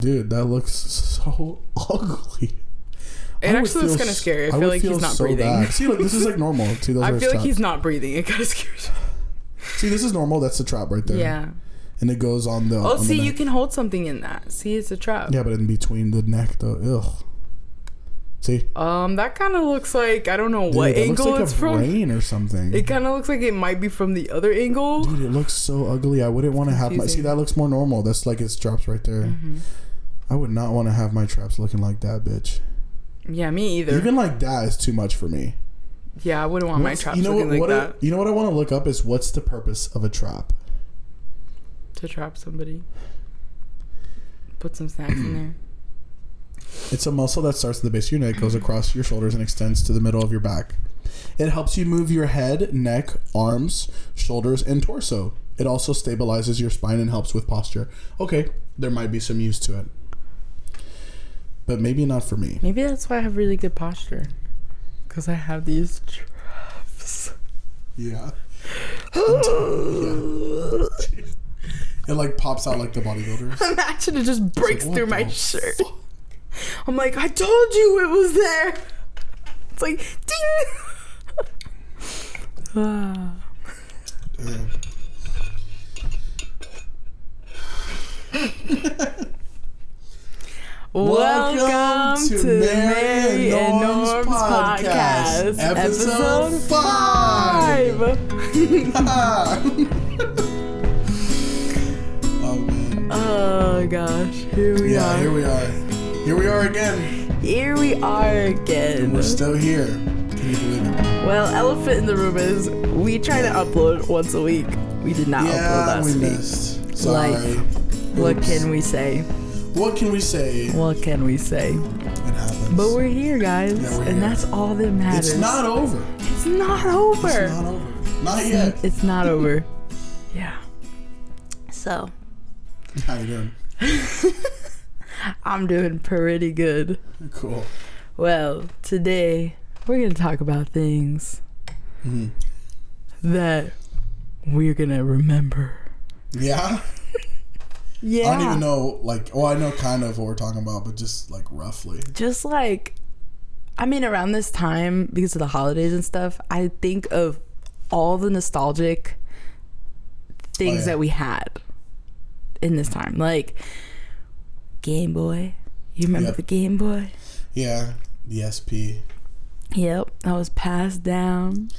Dude, that looks so ugly. It actually looks kind of scary. I feel like he's not breathing. Bad. See, look, this is like normal. See, those I are feel like traps. he's not breathing. It kind of scares me. See, this is normal. That's the trap right there. Yeah. And it goes on the. Oh, on see, the you can hold something in that. See, it's a trap. Yeah, but in between the neck, though. Ugh. See? That kind of looks like, I don't know what angle looks like it's a from. brain or something. It kind of looks like it might be from the other angle. Dude, it looks so ugly. I wouldn't want to have my. See, that looks more normal. That's like its traps right there. Mm-hmm. I would not want to have my traps looking like that, bitch. Yeah, me either. Even like that is too much for me. Yeah, I wouldn't want my traps looking like that. You know what I want to look up is what's the purpose of a trap? To trap somebody. Put some snacks in there. It's a muscle that starts at the base of your neck, goes across your shoulders, and extends to the middle of your back. It helps you move your head, neck, arms, shoulders, and torso. It also stabilizes your spine and helps with posture. Okay, there might be some use to it. But maybe not for me. Maybe that's why I have really good posture. Because I have these traps. Yeah. Yeah. It like pops out like the bodybuilders. Imagine it just breaks through my shirt. Fuck? I'm like, I told you it was there. It's like, ding. Damn. Welcome to Mary and Norm's podcast. Episode 5. Oh, man. Oh, gosh. Here we are. Here we are. Here we are again. Here we are again. And we're still here. Can you believe it? Well, elephant in the room is we try to upload once a week. We did not upload last week. Missed. Sorry. Life. What can we say? What can we say? What can we say? It happens. But we're here, guys. Yeah, we're and here. that's all that matters. It's not over. It's not over. It's not over. Not yet. It's not over. Yeah. So. How you doing? I'm doing pretty good. Cool. Well, today we're going to talk about things that we're going to remember. Yeah? Yeah. I don't even know, like, well, I know kind of what we're talking about, but just, like, roughly. Just, like, I mean, around this time, because of the holidays and stuff, I think of all the nostalgic things that we had in this time. Like, Game Boy. You remember the Game Boy? Yeah. The SP. Yep. That was passed down.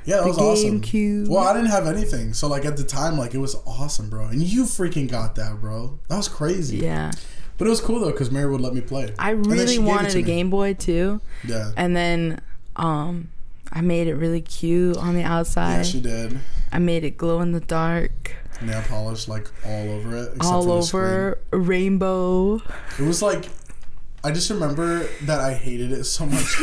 Yeah, that was awesome. GameCube. Well, I didn't have anything. So, like, at the time, like, it was awesome, bro. And you freaking got that, bro. That was crazy. Yeah. But it was cool, though, because Mary would let me play. I really wanted a Game Boy, too. Yeah. And then I made it really cute on the outside. Yeah, she did. I made it glow in the dark. Nail polish, like, all over it. Except all for the over. screen. Rainbow. It was like... I just remember that I hated it so much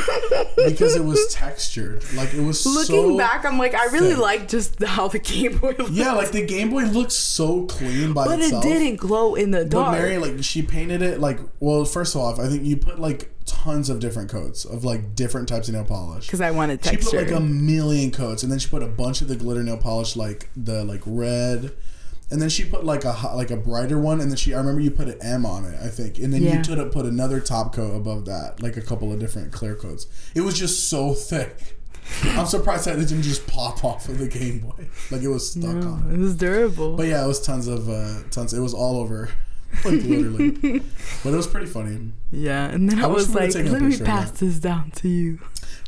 because it was textured. Like, it was Looking back, I'm like, I really like just how the Game Boy looked. Yeah, like, the Game Boy looked so clean by itself. But it didn't glow in the dark. But Mary, like, she painted it, like... Well, first of all, I think you put, like, tons of different coats of, like, different types of nail polish. Because I wanted texture. She put, like, a million coats. And then she put a bunch of the glitter nail polish, like, the, like, red... And then she put like a brighter one, and then I remember you put an M on it, I think, and then you put another top coat above that, like a couple of different clear coats. It was just so thick. I'm surprised that it didn't just pop off of the Game Boy, like it was stuck on it. It was durable. But yeah, it was tons. It was all over, like literally. But it was pretty funny. Yeah, and then I was like, let me pass this down to you.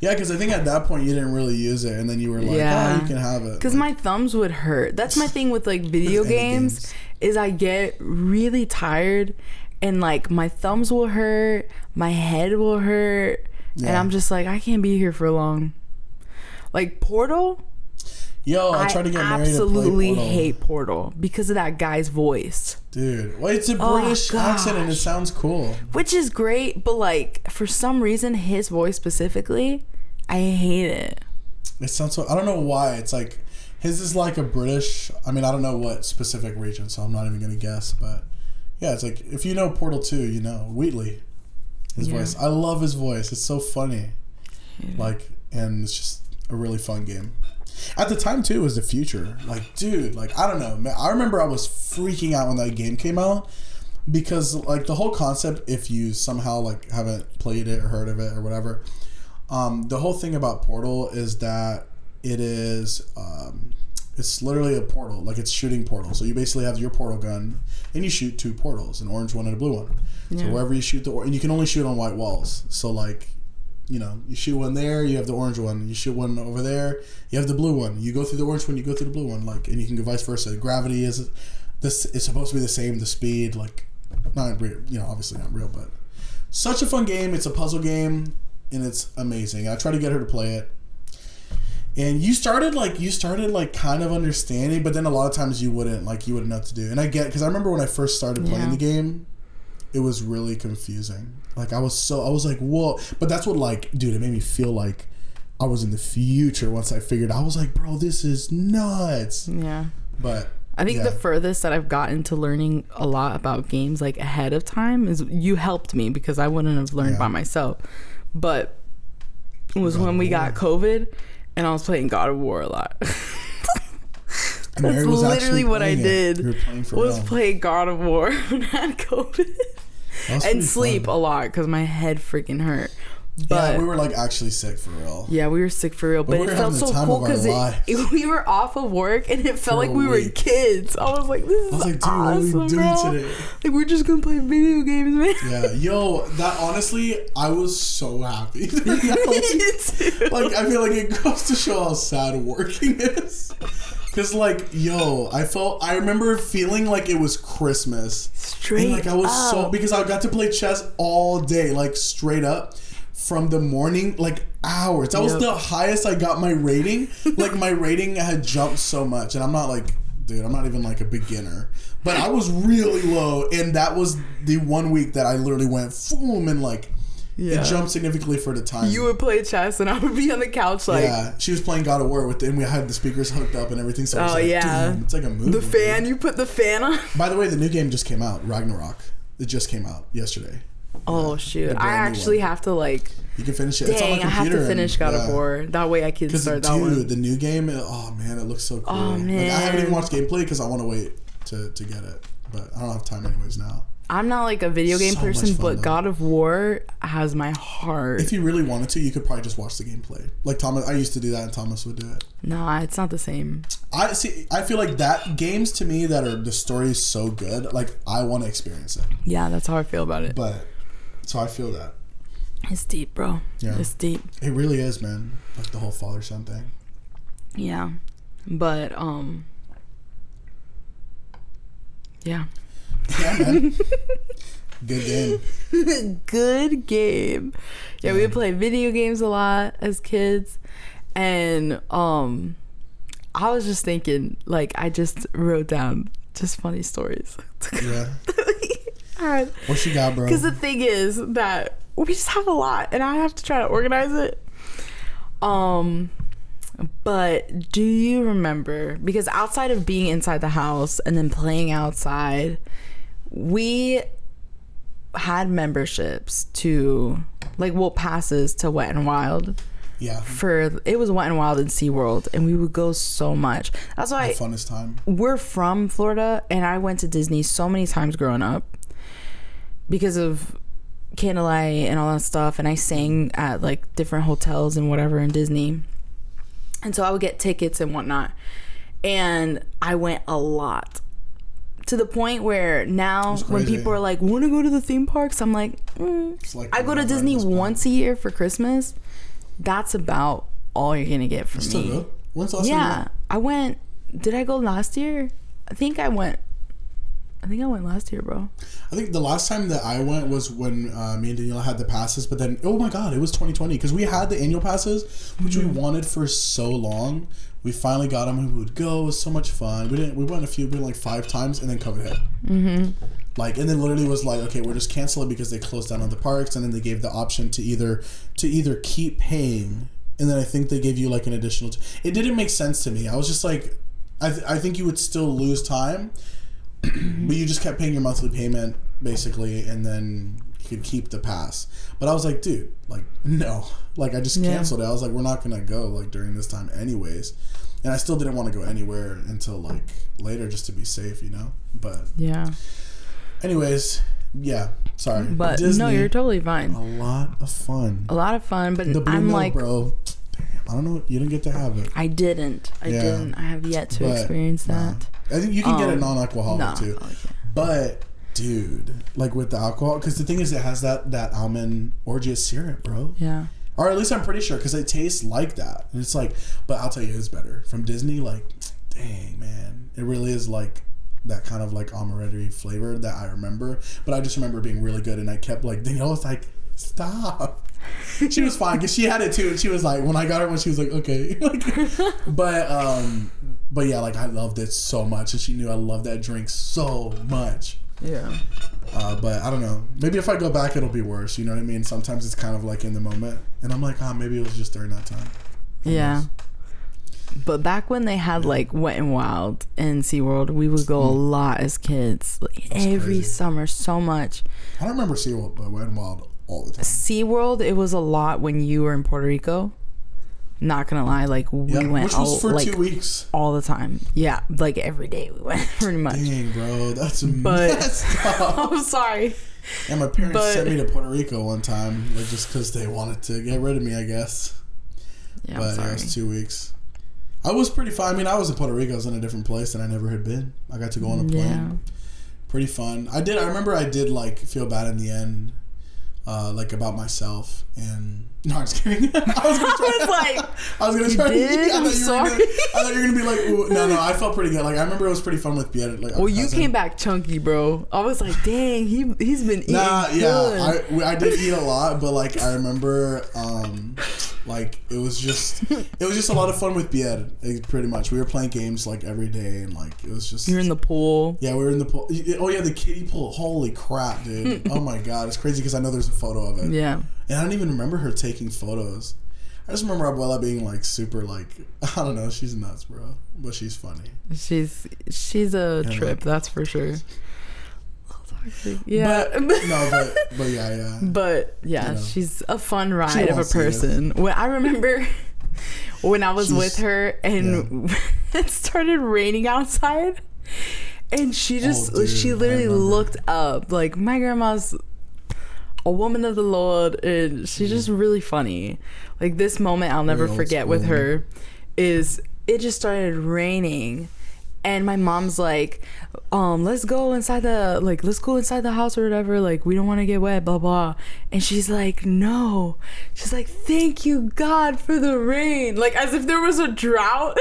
Yeah, because I think at that point you didn't really use it, and then you were like, "Oh, you can have it." Because my thumbs would hurt. That's my thing with like video games. Is I get really tired, and like my thumbs will hurt, my head will hurt, and I'm just like, I can't be here for long. Like Portal. Yo, I tried to get married to play absolutely Portal. hate Portal because of that guy's voice. Dude, well, it's a British accent and it sounds cool. Which is great, but like for some reason, his voice specifically, I hate it. It sounds so... I don't know why. It's like... His is like a British... I mean, I don't know what specific region, so I'm not even going to guess, but... Yeah, it's like... If you know Portal 2, you know. Wheatley. His voice. I love his voice. It's so funny. Like... And it's just a really fun game. At the time, too, it was the future. Like, dude, like, I don't know. I remember I was freaking out when that game came out. because like the whole concept, if you somehow like haven't played it or heard of it or whatever, the whole thing about Portal is that it is it's literally a portal, like it's shooting portals. So you basically have your portal gun and you shoot 2 portals, an orange one and a blue one. Yeah. So wherever you shoot and you can only shoot on white walls. So like, you know, you shoot one there, you have the orange one. You shoot one over there, you have the blue one. You go through the orange one, you go through the blue one, like, and you can go vice versa. Gravity is supposed to be the same. The speed, like, not real, you know, obviously not real, but such a fun game. It's a puzzle game, and it's amazing. I try to get her to play it. And you started kind of understanding, but then a lot of times you wouldn't know what to do. And I get, because I remember when I first started playing the game, it was really confusing. Like I was like, whoa. But that's what, like, dude, it made me feel like I was in the future once I figured out. I was like, bro, this is nuts. Yeah. But I think the furthest that I've gotten to learning a lot about games like ahead of time is you helped me, because I wouldn't have learned by myself. But it was when we got COVID and I was playing God of War a lot. That's literally what I did. You were playing for real. Playing God of War when I had COVID. And sleep a lot because my head freaking hurt. But yeah, we were like actually sick for real. Yeah, we were sick for real. But it felt so cool because we were off of work and it felt like we were kids. I was like, this is awesome, dude, what are we doing today? Like, we're just gonna play video games, man. Yeah, yo, that honestly, I was so happy. Like, I feel like it goes to show how sad working is. Cause like, yo, I remember feeling like it was Christmas. Straight and like I was because I got to play chess all day, like straight up. From the morning, like hours. That was the highest I got my rating. Like my rating had jumped so much. And I'm not like, dude, I'm not even like a beginner. But I was really low. And that was the 1 week that I literally went boom and like it jumped significantly for the time. You would play chess and I would be on the couch like. Yeah, she was playing God of War and we had the speakers hooked up and everything. So I was like, dude, it's like a movie. The fan, dude. You put the fan on. By the way, the new game just came out, Ragnarok. It just came out yesterday. Oh shoot! I actually have to like. You can finish it. Dang, it's on my computer. I have to finish God of War. That way I can start that one. Dude, the new game. Oh man, it looks so cool. Oh man, like, I haven't even watched gameplay because I want to wait to get it, but I don't have time anyways now. I'm not like a video game person, but God of War has my heart. If you really wanted to, you could probably just watch the gameplay. Like Thomas, I used to do that, and Thomas would do it. Nah, it's not the same. I feel like that games to me that are the story is so good. Like I want to experience it. Yeah, that's how I feel about it. But so I feel that. It's deep, bro. Yeah. It's deep. It really is, man. Like the whole father-son thing. Yeah. But, yeah. Yeah, man. Good game. Good game. Yeah, we would play video games a lot as kids. And, I was just thinking, like, I just wrote down just funny stories. Yeah. Right. What you got, bro? Because the thing is that we just have a lot and I have to try to organize it. But do you remember, because outside of being inside the house and then playing outside, we had memberships to passes to Wet and Wild. Yeah. It was Wet and Wild in SeaWorld and we would go so much. That's why the funnest time. We're from Florida and I went to Disney so many times growing up because of Candlelight and all that stuff, and I sang at like different hotels and whatever in Disney, and so I would get tickets and whatnot, and I went a lot to the point where now when people are like, want to go to the theme parks, I'm like, I go to Disney once a year for Christmas. That's about all you're gonna get from me. Still good. When's the last time you went? I went. Did I go last year? I think I went last year, bro. I think the last time that I went was when me and Daniela had the passes, but then, oh my God, it was 2020 because we had the annual passes, which we wanted for so long. We finally got them and we would go. It was so much fun. We went like 5 times and then COVID hit. Mm-hmm. Like, and then literally was like, okay, we're just cancel it because they closed down all the parks, and then they gave the option to either keep paying, and then I think they gave you like an additional. It didn't make sense to me. I was just like, I think you would still lose time. But you just kept paying your monthly payment basically, and then you could keep the pass. But I was like, dude, like no, like I just canceled it. I was like, we're not gonna go like during this time anyways, and I still didn't want to go anywhere until like later just to be safe, you know. But yeah, Anyways, yeah. Sorry, but Disney, no, you're totally fine. A lot of fun. But the Blue I'm Mill, like, bro. Damn, I don't know. You didn't get to have it. I didn't. I have yet to experience that. I think you can get it non-alcoholic too. But dude, like with the alcohol, because the thing is, it has that almond orgeat syrup, bro. Yeah. Or at least I'm pretty sure, because it tastes like that. And it's like, but I'll tell you, it's better from Disney. Like, dang man, it really is like that kind of like amaretto flavor that I remember. But I just remember being really good, and I kept like, Danielle was like, stop. She was fine because she had it too, and she was like, when I got her one, she was like, okay. But yeah, like I loved it so much, and she knew I loved that drink so much. Yeah. But I don't know. Maybe if I go back, it'll be worse. You know what I mean? Sometimes it's kind of like in the moment, and I'm like, maybe it was just during that time. Yeah. But back when they had like Wet and Wild and SeaWorld, we would go a lot as kids. Like, every summer, so much. I don't remember SeaWorld, but Wet and Wild all the time. SeaWorld, it was a lot when you were in Puerto Rico. Not gonna lie, like we went which was for 2 weeks. All the time. Yeah, like every day we went pretty much. Dang, bro, that's messed up. I'm sorry. And my parents sent me to Puerto Rico one time, like just because they wanted to get rid of me, I guess. Yeah, but it was 2 weeks. I was pretty fun. I mean, I was in Puerto Rico. I was in a different place and I never had been. I got to go on a plane. Yeah. Pretty fun. I remember I did like feel bad in the end, like about myself. And no, I'm just kidding. I was gonna try. I'm sorry. I thought you were gonna be like, ooh. No. I felt pretty good. Like I remember it was pretty fun with Pierre. Like, well, you came back chunky, bro. I was like, dang, he's been eating. Good. I did eat a lot, but like I remember, like it was just a lot of fun with Pierre. Like, pretty much, we were playing games like every day, and like it was just. You're in the pool. Yeah, we were in the pool. Oh yeah, the kiddie pool. Holy crap, dude! Oh my god, it's crazy because I know there's a photo of it. Yeah. And I don't even remember her taking photos. I just remember Abuela being like super like, I don't know, she's nuts, bro. But she's funny. She's a trip, that's for sure. Yeah. But yeah. But yeah, you know, she's a fun ride of a person. When I remember when I was with her and it started raining outside and she literally looked up. Like my grandma's a woman of the Lord, and she's just really funny. Like this moment I'll never forget with her is it just started raining and my mom's like, let's go inside the house or whatever, like we don't want to get wet, blah blah. And she's like, no, she's like, thank you God for the rain, like as if there was a drought.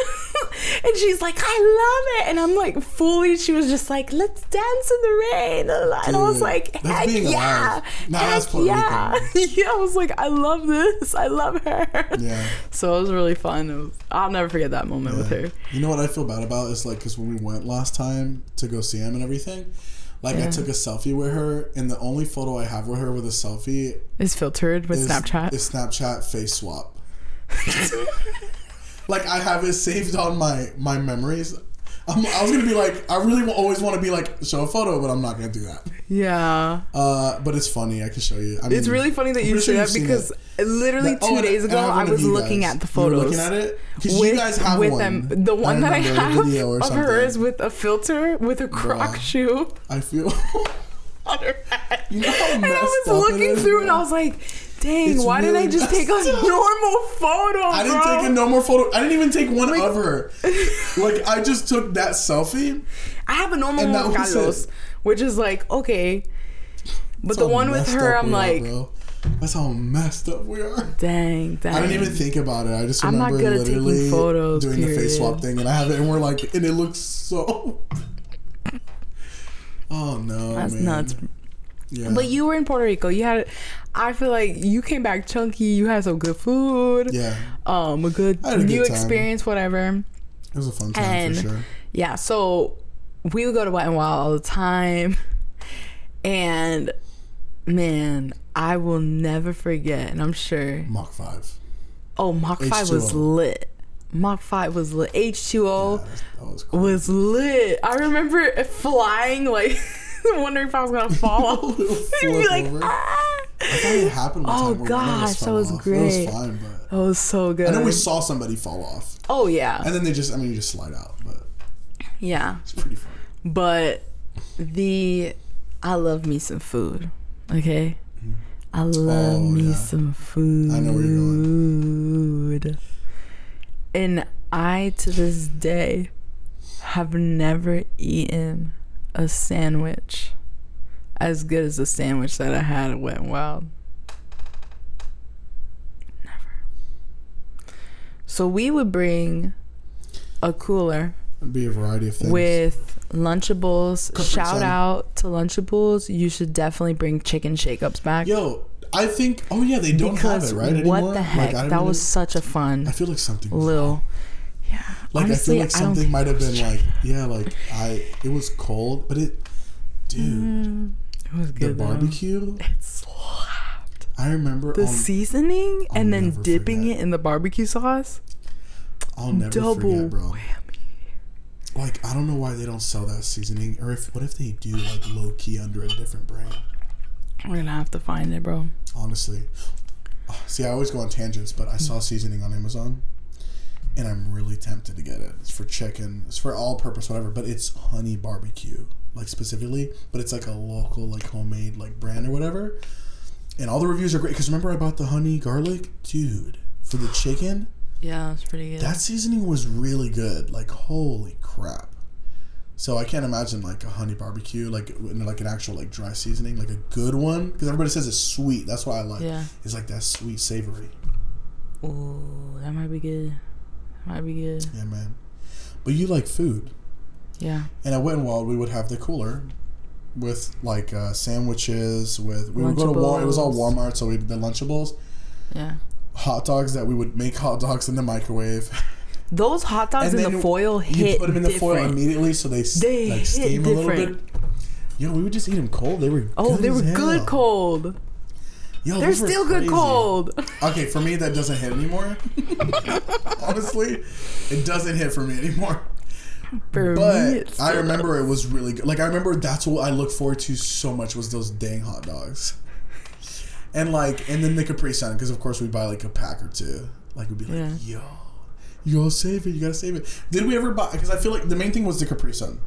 And she's like, I love it. And I'm like, fully, she was just like, let's dance in the rain. And I was like, heck yeah, heck yeah. Yeah, I was like, I love this, I love her. Yeah. So it was really fun. I'll never forget that moment with her. You know what I feel bad about is like, because when we went last time to go see him and everything, like I took a selfie with her, and the only photo I have with her with a selfie is filtered with Snapchat. Is Snapchat face swap. Like I have it saved on my memories. I was gonna be like, I really always want to be like, show a photo, but I'm not gonna do that. Yeah. But it's funny. I can show you. I mean, it's really funny that you say that because literally 2 days ago I was looking at the photos. You were looking at it? Because you guys have with one. Them. The one that I have of her is with a filter with a Croc shoe. I feel. On her head. You know how messed and I was looking through and I was like, dang, why didn't I just take a normal photo, I didn't take a normal photo. I didn't even take one of her. Like, I just took that selfie. I have a normal one with Carlos, which is like, okay. But the one with her, I'm like... That's how messed up we are. Dang. I didn't even think about it. I just remember literally doing the face swap thing, and I have it, and we're like... And it looks so... Oh, no, that's nuts. Yeah. But you were in Puerto Rico. You had... I feel like you came back chunky. You had some good food. Yeah. A good new experience, whatever. It was a fun time for sure. Yeah. So we would go to Wet and Wild all the time, and man, I will never forget. And I'm sure Mach 5. Oh, Mach 5 was lit. Mach 5 was lit. H2O was lit. I remember flying like. Wondering if I was gonna fall off. Be like, ah. I thought it happened one time. Oh gosh, that was great. It was fine, but that was so good. I know we saw somebody fall off. Oh yeah. And then you just slide out, but yeah, it's pretty fun. But I love me some food. Okay? I love me some food. I know where you're going. And I, to this day, have never eaten a sandwich as good as the sandwich that I had at Wet n Wild. Never. So we would bring a cooler. It'd be a variety of things. With Lunchables. Shout out to Lunchables. You should definitely bring chicken shake-ups back. Yo, I think... Oh, yeah, they don't have it, right, anymore? What the heck? Like, that was such a fun... I feel like something was little... wrong. Yeah. Like, honestly, I feel like something might have been like... Yeah, like, it was cold, but it... Dude. It was good, the barbecue... It slapped. I remember... The seasoning and then dipping it in the barbecue sauce. I'll never forget, bro. Whammy. Like, I don't know why they don't sell that seasoning, or what if they do, like, low key under a different brand. We're gonna have to find it, bro. Honestly, see, I always go on tangents, but I saw seasoning on Amazon, and I'm really tempted to get it. It's for chicken, it's for all-purpose, whatever, but it's honey barbecue, like specifically, but it's like a local, like homemade, like brand or whatever. And all the reviews are great because remember I bought the honey garlic, dude, for the chicken. Yeah, it's pretty good. That seasoning was really good. Like, holy crap. So I can't imagine, like, a honey barbecue, like an actual, like, dry seasoning, like a good one. Because everybody says it's sweet. That's why I like it. Yeah. It's like that sweet, savory. Ooh, that might be good. That might be good. Yeah, man. But you like food. Yeah. And at Wet n Wild, we would have the cooler with, like, sandwiches with... We would go to Walmart. It was all Walmart, so we did the Lunchables. Yeah. Hot dogs that we would make hot dogs in the microwave. Those hot dogs in the foil hit. You put them in the different. foil immediately, so they like steam a little bit. Yo, we would just eat them cold. They were good cold. Yo, they're still good cold. Okay, for me that doesn't hit anymore. Honestly, it doesn't hit for me anymore. But I remember it was really good. Like I remember that's what I looked forward to so much was those dang hot dogs. And then the Capri Sun, because of course we buy like a pack or two. Like we'd be like, you gotta save it. You gotta save it. Did we ever buy? Because I feel like the main thing was the Capri Sun.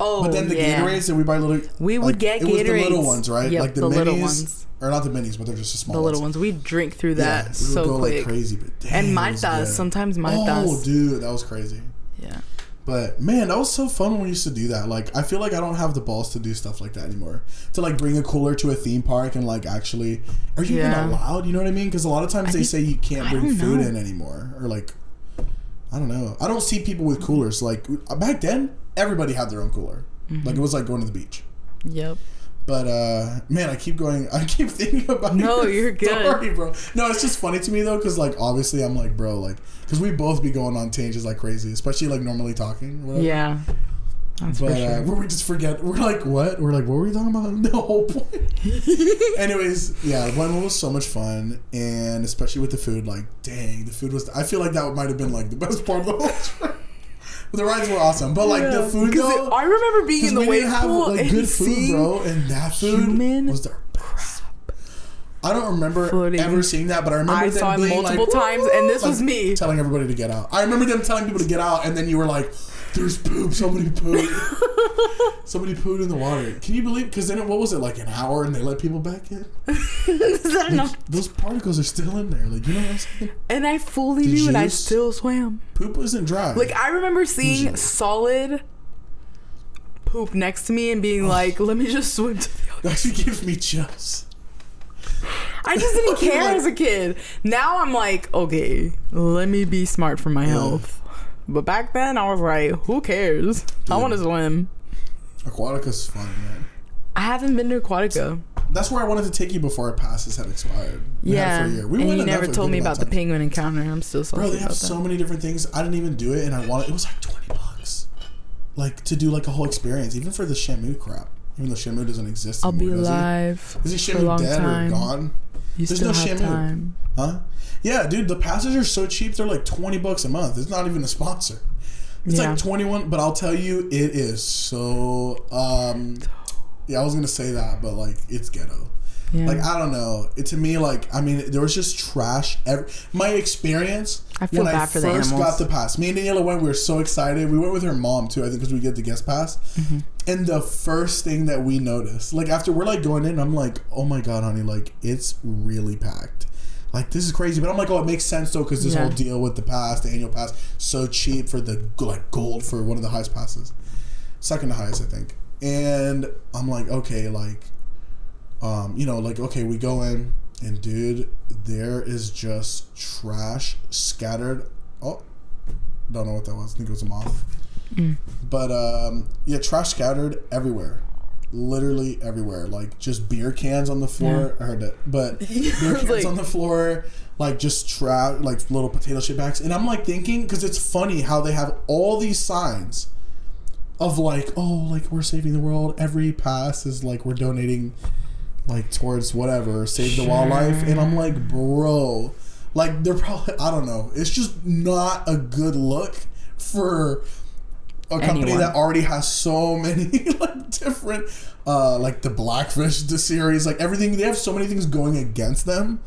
Oh, but then the Gatorades that we buy little. We would get Gatorades. It was the little ones, right? Yep, like the minis, little ones, or not the minis, but they're just the small ones. The little ones. We drink through that so quick. We would go like crazy, but dang, and Maltas. Sometimes Maltas. Oh, dude, that was crazy. Yeah. But man, that was so fun when we used to do that. Like, I feel like I don't have the balls to do stuff like that anymore. To like bring a cooler to a theme park and like actually, are you even allowed? You know what I mean? Because a lot of times they say you can't bring food in anymore, or like, I don't know. I don't see people with coolers. Like back then, everybody had their own cooler. Mm-hmm. Like it was like going to the beach. Yep. But man, I keep thinking about you're good. Story, bro. No, it's just funny to me though, because like obviously I'm like, bro, like, because we both be going on tangents like crazy, especially like normally talking. Whatever. Yeah. That's but for sure. where we just forget. We're like, what? We're like, what were we talking about? The whole point. Anyways, yeah, one was so much fun, and especially with the food. Like, dang, the food was. I feel like that might have been like the best part of the whole trip. The rides were awesome, but like the food though. I remember being in the wave pool like, and good food, bro, and that food was their best. I don't remember ever seeing that, but I remember them saw being multiple times, and this was me telling everybody to get out. I remember them telling people to get out, and then you were like, "There's poop! Somebody pooped! Somebody pooed in the water." Can you believe? Because then what was it like an hour, and they let people back in? Those particles are still in there. Like, you know what I'm saying? And I fully knew, and I still swam. Poop isn't dry. Like I remember seeing solid poop next to me and being like, "Let me just swim to the other." That actually gives me chills. I just didn't care as a kid. Now I'm like, okay, let me be smart for my health. But back then I was like, who cares? Dude, I want to swim. Aquatica's fun, man. I haven't been to Aquatica. That's where I wanted to take you before our passes had expired. We had it for a year. And you never told me about the penguin encounter. I'm still salty. Bro, they have so many different things. I didn't even do it, and I wanted. It was like $20, like to do like a whole experience, even for the Shamu crap. Even though Shamu doesn't exist anymore. I'll be alive. Is he Shamu dead or gone? There's no Shamu. Time. Huh? Yeah, dude, the passes are so cheap. They're like $20 a month. It's not even a sponsor. It's like 21, but I'll tell you, it is so. Yeah, I was gonna say that, but like it's ghetto. Yeah. Like I don't know. To me, like I mean, there was just trash. My experience when I first got the pass. Me and Daniela went. We were so excited. We went with her mom too. I think because we get the guest pass. Mm-hmm. And the first thing that we notice, like after we're like going in, I'm like, oh my God, honey, like it's really packed. Like this is crazy. But I'm like, oh, it makes sense though, because this whole deal with the pass, the annual pass, so cheap for the like gold for one of the highest passes. Second to highest, I think. And I'm like, okay, like, you know, like, okay, we go in and dude, there is just trash scattered. Oh, don't know what that was. I think it was a moth. But yeah, trash scattered everywhere, literally everywhere. Like just beer cans on the floor. I heard it, but beer cans on the floor, like just trash, like little potato chip bags. And I'm like thinking, because it's funny how they have all these signs of like, oh, like we're saving the world. Every pass is like we're donating, like towards whatever, save the wildlife. And I'm like, bro, like they're probably, I don't know. It's just not a good look for a company that already has so many like different like the Blackfish, the series, like everything. They have so many things going against them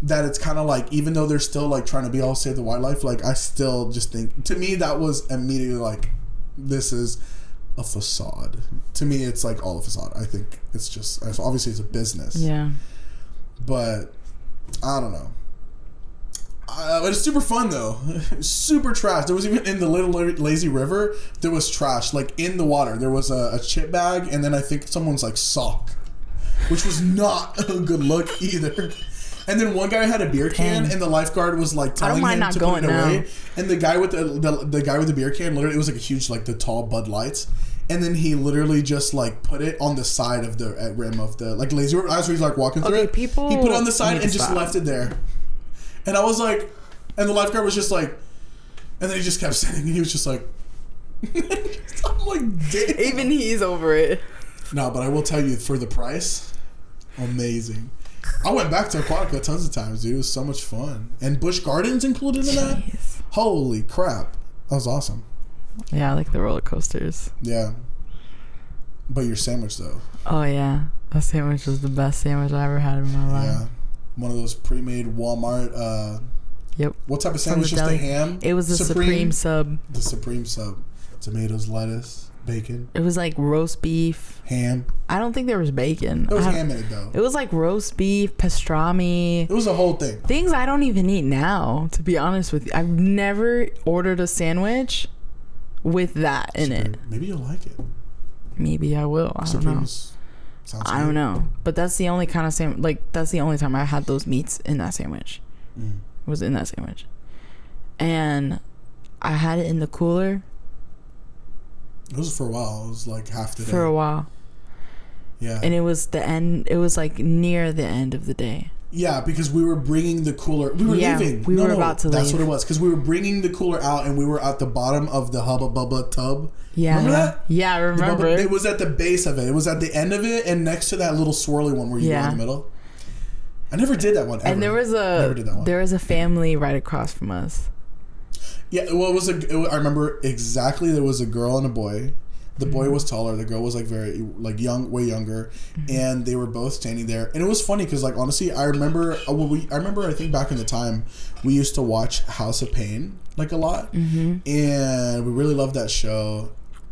that it's kind of like, even though they're still like trying to be all save the wildlife, like I still just think, to me that was immediately like, this is a facade. To me it's like all a facade. I think it's just, obviously it's a business, but I don't know. It was super fun though. Super trash. There was even in the Little Lazy River, there was trash like in the water. There was a chip bag, and then I think someone's like sock, which was not a good look either. And then one guy had a beer can, and the lifeguard was like telling him to put it away. And the guy with the guy with the beer can, literally, it was like a huge, like the tall Bud Lights. And then he literally just like put it on the side of the rim of the like lazy river. As he's like walking through it, he put it on the side and just left it there. And I was like, and the lifeguard was just like, and then he just kept sitting, and he was just like, I'm like, damn. Even he's over it. No, but I will tell you, for the price, amazing. I went back to Aquatica tons of times, dude. It was so much fun. And Busch Gardens included in that? Holy crap. That was awesome. Yeah, I like the roller coasters. Yeah. But your sandwich, though. Oh, yeah. That sandwich was the best sandwich I ever had in my life. Yeah. One of those pre-made Walmart. Yep. What type of sandwich? Just the ham? It was the Supreme sub. The Supreme sub. Tomatoes, lettuce, bacon. It was like roast beef. Ham. I don't think there was bacon. There was ham in it though. It was like roast beef, pastrami. It was a whole thing. Things I don't even eat now, to be honest with you. I've never ordered a sandwich with that in it. Maybe you'll like it. Maybe I will. I don't know. I don't know. But that's the only kind of sandwich. Like, that's the only time I had those meats in that sandwich. It was in that sandwich. And I had it in the cooler. It was for a while. It was like half the day. For a while. Yeah. And it was the end. It was like near the end of the day. Yeah, because we were bringing the cooler. We were leaving. We were about to leave. That's what it was. Because we were bringing the cooler out, and we were at the bottom of the Hubba Bubba tub. Yeah. Remember that? Yeah, I remember. It was at the base of it. It was at the end of it, and next to that little swirly one where you go in the middle. I never did that one ever. And there was a family right across from us. Yeah, well, I remember exactly. There was a girl and a boy. The boy was taller. The girl was like very like young, way younger, and they were both standing there. And it was funny because like honestly, I remember. I think back in the time, we used to watch House of Pain like a lot, and we really loved that show.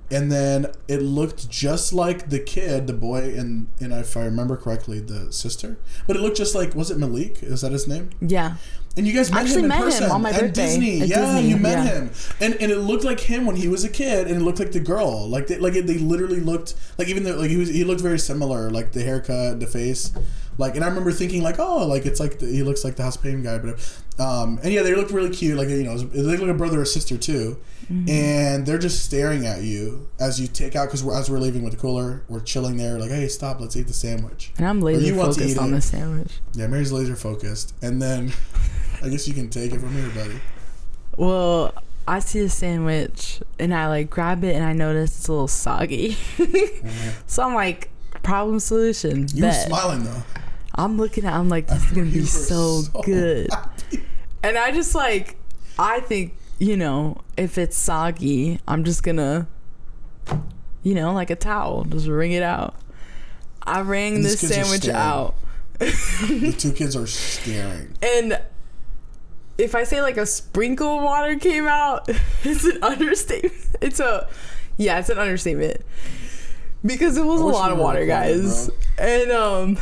And then it looked just like the kid, the boy, and if I remember correctly, the sister. But it looked just like, was it Malik? Is that his name? Yeah. And you guys met him in person on my birthday. Disney. You met him, and it looked like him when he was a kid, and it looked like the girl. Like they literally looked like, even though like he looked very similar, like the haircut, the face, like. And I remember thinking like, oh, like it's like he looks like the House of Pain guy, but and yeah, they looked really cute. Like they look like a brother or sister too, and they're just staring at you as you take out, because as we're leaving with the cooler, we're chilling there, like, hey, stop, let's eat the sandwich. And I'm laser focused on the sandwich. Yeah, Mary's laser focused, and then. I guess you can take it from here, buddy. Well, I see the sandwich and I like grab it and I notice it's a little soggy. So I'm like, problem solution. You were smiling though. I'm looking at it, I'm like, this is gonna be so good. Happy. And I just like, I think, if it's soggy, I'm just gonna, like a towel, just wring it out. I wring this sandwich out. The two kids are staring. And if I say like a sprinkle of water came out, it's an understatement. It's an understatement. because it was a lot of water, guys. And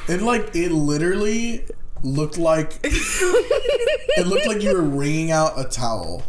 it literally looked like you were wringing out a towel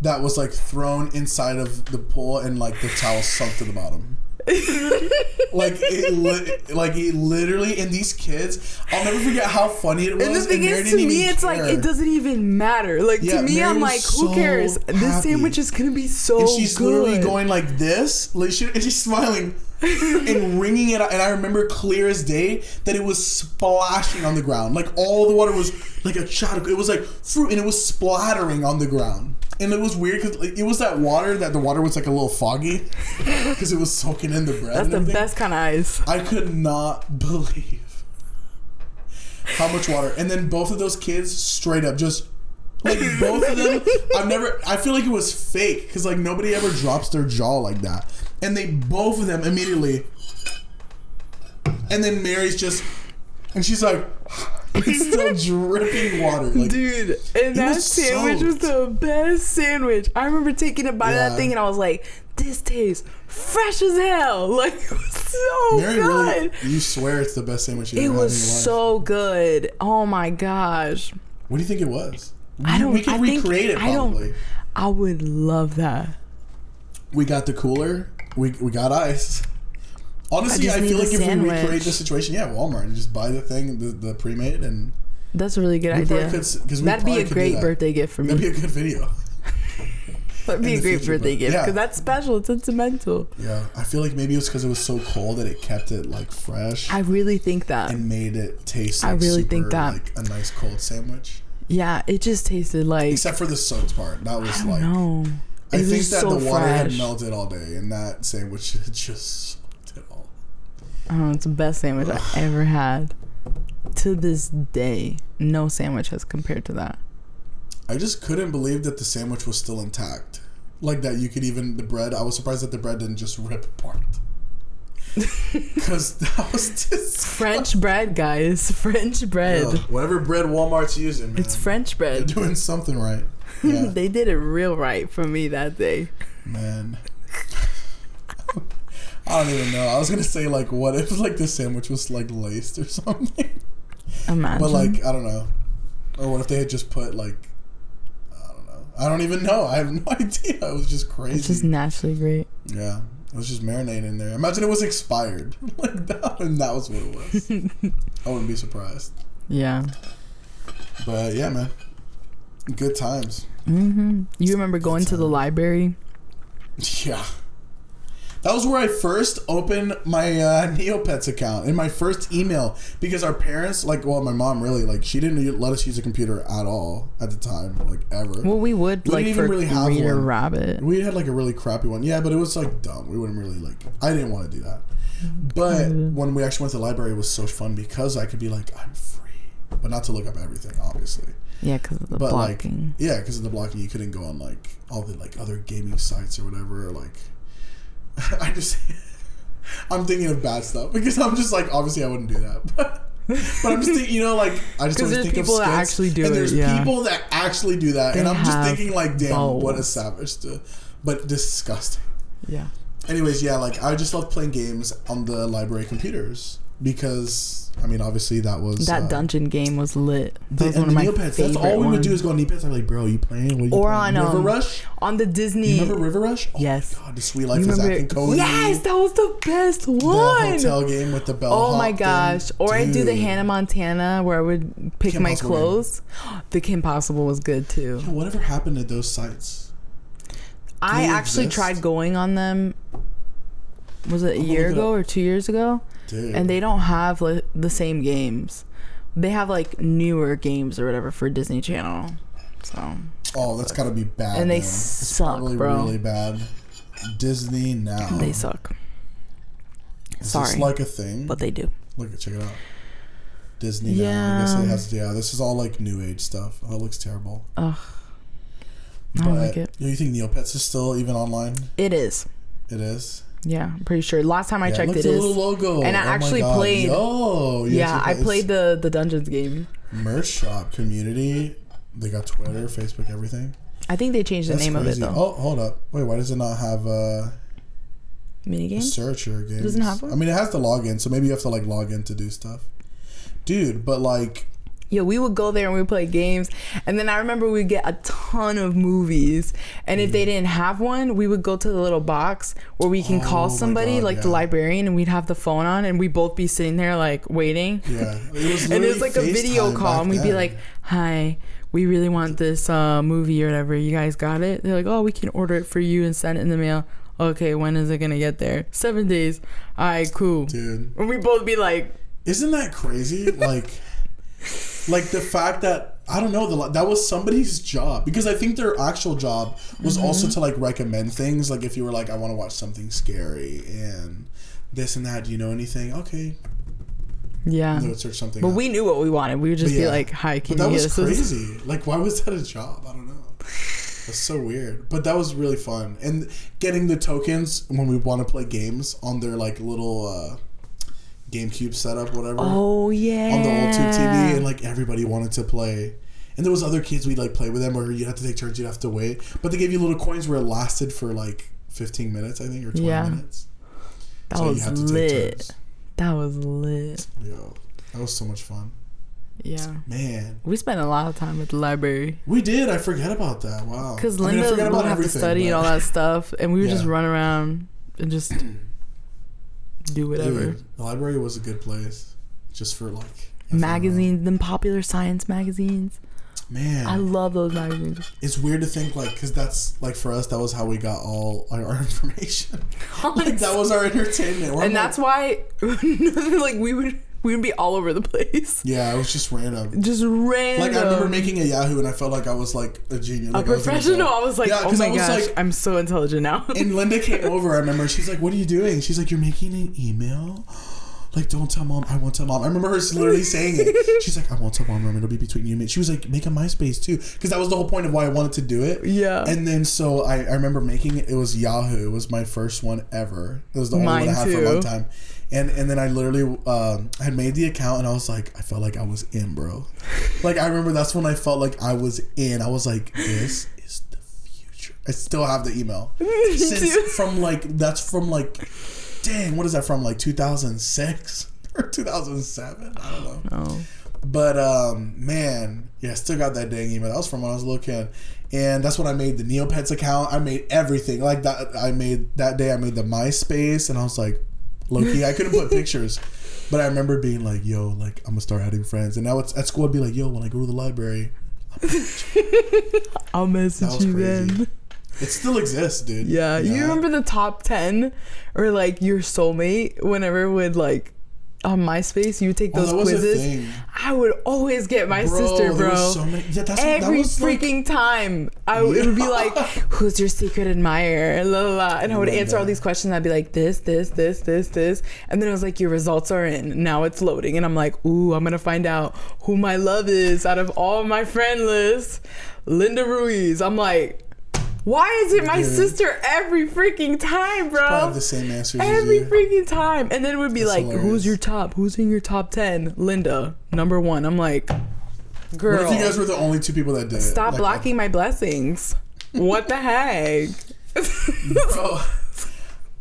that was like thrown inside of the pool, and like the towel sunk to the bottom. it literally, and these kids, I'll never forget how funny it was. And the thing is, to me, it's like, it doesn't even matter. Like, to me, I'm like, who cares? This sandwich is gonna be so good. And she's literally going like this, like and she's smiling and wringing it out. And I remember clear as day that it was splashing on the ground. Like, all the water was like a shot. It was like fruit, and it was splattering on the ground. And it was weird because like, it was that the water was like a little foggy because it was soaking in the bread. That's the best kind of ice. I could not believe how much water. And then both of those kids straight up just like, both of them, I feel like it was fake because like nobody ever drops their jaw like that. And both of them immediately, and then Mary's just, and she's like, it's still dripping water. Like, dude, and that sandwich was the best sandwich. I remember taking a bite of that thing and I was like, this tastes fresh as hell. Like, it was so Mary, good. Really, you swear it's the best sandwich you ever had in your life. It was so good. Oh my gosh. What do you think it was? We can recreate it probably. I would love that. We got the cooler. We got ice. Honestly, I feel like if we recreate the situation, Walmart, and just buy the thing, the pre-made, and that's a really good idea. That'd be a great birthday gift for me. That'd be a good video. That'd be a great birthday gift because that's special. It's sentimental. Yeah, I feel like maybe it was because it was so cold that it kept it like fresh. I really think that, and made it taste. Like, I really think that, like a nice cold sandwich. Yeah, it just tasted like. Except for the soaked part, that was I don't know. I think that so the water had melted all day, and that sandwich just soaked it all. Oh, it's the best sandwich I ever had. To this day, no sandwich has compared to that. I just couldn't believe that the sandwich was still intact. Like that you could even, the bread, I was surprised that the bread didn't just rip apart. Because that was just French bread, guys. French bread. Whatever bread Walmart's using, man. It's French bread. They're doing something right. Yeah. They did it real right for me that day. Man. I don't even know. I was going to say, like, what if, like, the sandwich was, like, laced or something? Imagine. But, like, I don't know. Or what if they had just put, like, I don't know. I don't even know. I have no idea. It was just crazy. It's just naturally great. Yeah. It was just marinating in there. Imagine it was expired. Like that, and that was what it was. I wouldn't be surprised. Yeah. But yeah, man. Good times. Mm-hmm. You remember going to the library? Yeah. That was where I first opened my Neopets account in my first email because our parents, like, well, my mom really, like, she didn't let us use a computer at all at the time, like, ever. Well, we would, like, for Reader Rabbit. We had, like, a really crappy one. Yeah, but it was, like, dumb. We wouldn't really, like, I didn't want to do that. But when we actually went to the library, it was so fun because I could be like, I'm free. But not to look up everything, obviously. Yeah, because of the blocking. Like, yeah, because of the blocking. You couldn't go on, like, all the, like, other gaming sites or whatever, or, like... I'm thinking of bad stuff because I'm just like, obviously I wouldn't do that, but I'm just thinking, you know, like, I just always think of skits, that actually do and it, there's people that actually do that, and I'm just thinking like, damn, balls. What a savage, but disgusting. Yeah. Anyways, yeah, like, I just love playing games on the library computers because, I mean, obviously that was... That dungeon game was lit. That was one of my Neopets, that's all we would do is go on Neopets. I'm like, bro, you playing? What or playing? on River Rush? On the Disney... You remember River Rush? Oh yes. My God, the Sweet Life of Zack and Cody. Yes, that was the best one. The hotel game with the bell. Oh my gosh. Or I'd do the Hannah Montana where I would pick Kim my Possible clothes. Game. The Kim Possible was good too. Yeah, whatever happened to those sites? I actually tried going on them. Was it a year ago or 2 years ago? Dude. And they don't have like the same games. They have like newer games or whatever for Disney Channel. So. Oh, that's gotta be bad. And they suck, probably bro. Really bad. Disney now. They suck. Is this like a thing? But they do. Look, check it out. Disney now. I guess it has. Yeah, this is all like new age stuff. Oh, it looks terrible. Ugh. I don't like it. You think Neopets is still even online? It is. It is. Yeah, I'm pretty sure. Last time I checked, it is. Little logo. And I actually played. Oh, yeah, I played the Dungeons game. Merch shop community. They got Twitter, Facebook, everything. I think they changed the name of it though. Oh, hold up. Wait, why does it not have Mini game? Searcher games. It doesn't have one? I mean, it has the login, so maybe you have to like log in to do stuff. Dude, but like... Yeah, we would go there and we would play games. And then I remember we'd get a ton of movies. And if they didn't have one, we would go to the little box where we can call somebody, like the librarian, and we'd have the phone on and we'd both be sitting there like waiting. Yeah. And it was like a video call and we'd be like, hi, we really want this movie or whatever. You guys got it? They're like, oh, we can order it for you and send it in the mail. Okay, when is it going to get there? 7 days. All right, cool. Dude. And we both be like... Isn't that crazy? Like the fact that I don't know that was somebody's job, because I think their actual job was also to like recommend things, like if you were like, I want to watch something scary and this and that, do you know anything? Okay, yeah, they would search something but up. We knew what we wanted. We would just be like, hi, can but you that get was crazy. Like, why was that a job? I don't know. That's so weird, but that was really fun. And getting the tokens when we want to play games on their like little GameCube setup, whatever. Oh yeah. On the old tube TV, and like everybody wanted to play, and there was other kids we'd like play with them, where you had to take turns, you'd have to wait, but they gave you little coins where it lasted for like 15 minutes, I think, or 20 minutes. That so was lit. That was lit. Yo, that was so much fun. Yeah, man, we spent a lot of time at the library. We did. I forget about that. Wow. Because Linda would have to study and all that stuff, and we would just run around and just do whatever. Dude, the library was a good place, just for like magazines, them popular science magazines. Man, I love those magazines. It's weird to think like, because that's like for us, that was how we got all our information. Like that was our entertainment. And that's why, like we would be all over the place. Yeah, it was just random. Just random. Like I remember making a Yahoo, and I felt like I was like a genius, like a professional. I was like, yeah, oh my gosh, like, I'm so intelligent now. And Linda came over. I remember she's like, "What are you doing?" She's like, "You're making an email." Like, don't tell mom. I won't tell mom. I remember her literally saying it. She's like, I won't tell mom. It'll be between you and me. She was like, make a MySpace too, because that was the whole point of why I wanted to do it. Yeah. And then so I remember making it. It was Yahoo. It was my first one ever. It was the only one I had for a long time. And then I literally had made the account, and I was like, I felt like I was in, bro. Like I remember that's when I felt like I was in. I was like, this is the future. I still have the email. That's from dang, what is that from? Like 2006 or 2007? I don't know. No. But man, yeah, still got that dang email. That was from when I was a little kid, and that's when I made the Neopets account. I made everything like that. I made the MySpace, and I was like, low-key, I couldn't put pictures, but I remember being like, yo, like I'm gonna start adding friends. And now it's at school. I'd be like, yo, when I go to the library, I'll message you then. It still exists, dude. Yeah. You remember the top 10 or like your soulmate whenever would like on MySpace you would take those quizzes? I would always get my sister, bro. So many, every freaking time. It would be like, who's your secret admirer? La, la, la. And I would answer all these questions. I'd be like, this. And then it was like, your results are in. Now it's loading. And I'm like, ooh, I'm going to find out who my love is out of all my friend lists. Linda Ruiz. I'm like, why is it my sister every freaking time, bro? Probably the same answers every freaking time. And then it would be like, hilarious. Who's in your top 10? Linda, number 1. I'm like, girl. What if you guys were the only 2 people that did it? Stop blocking my blessings. What the heck? Bro,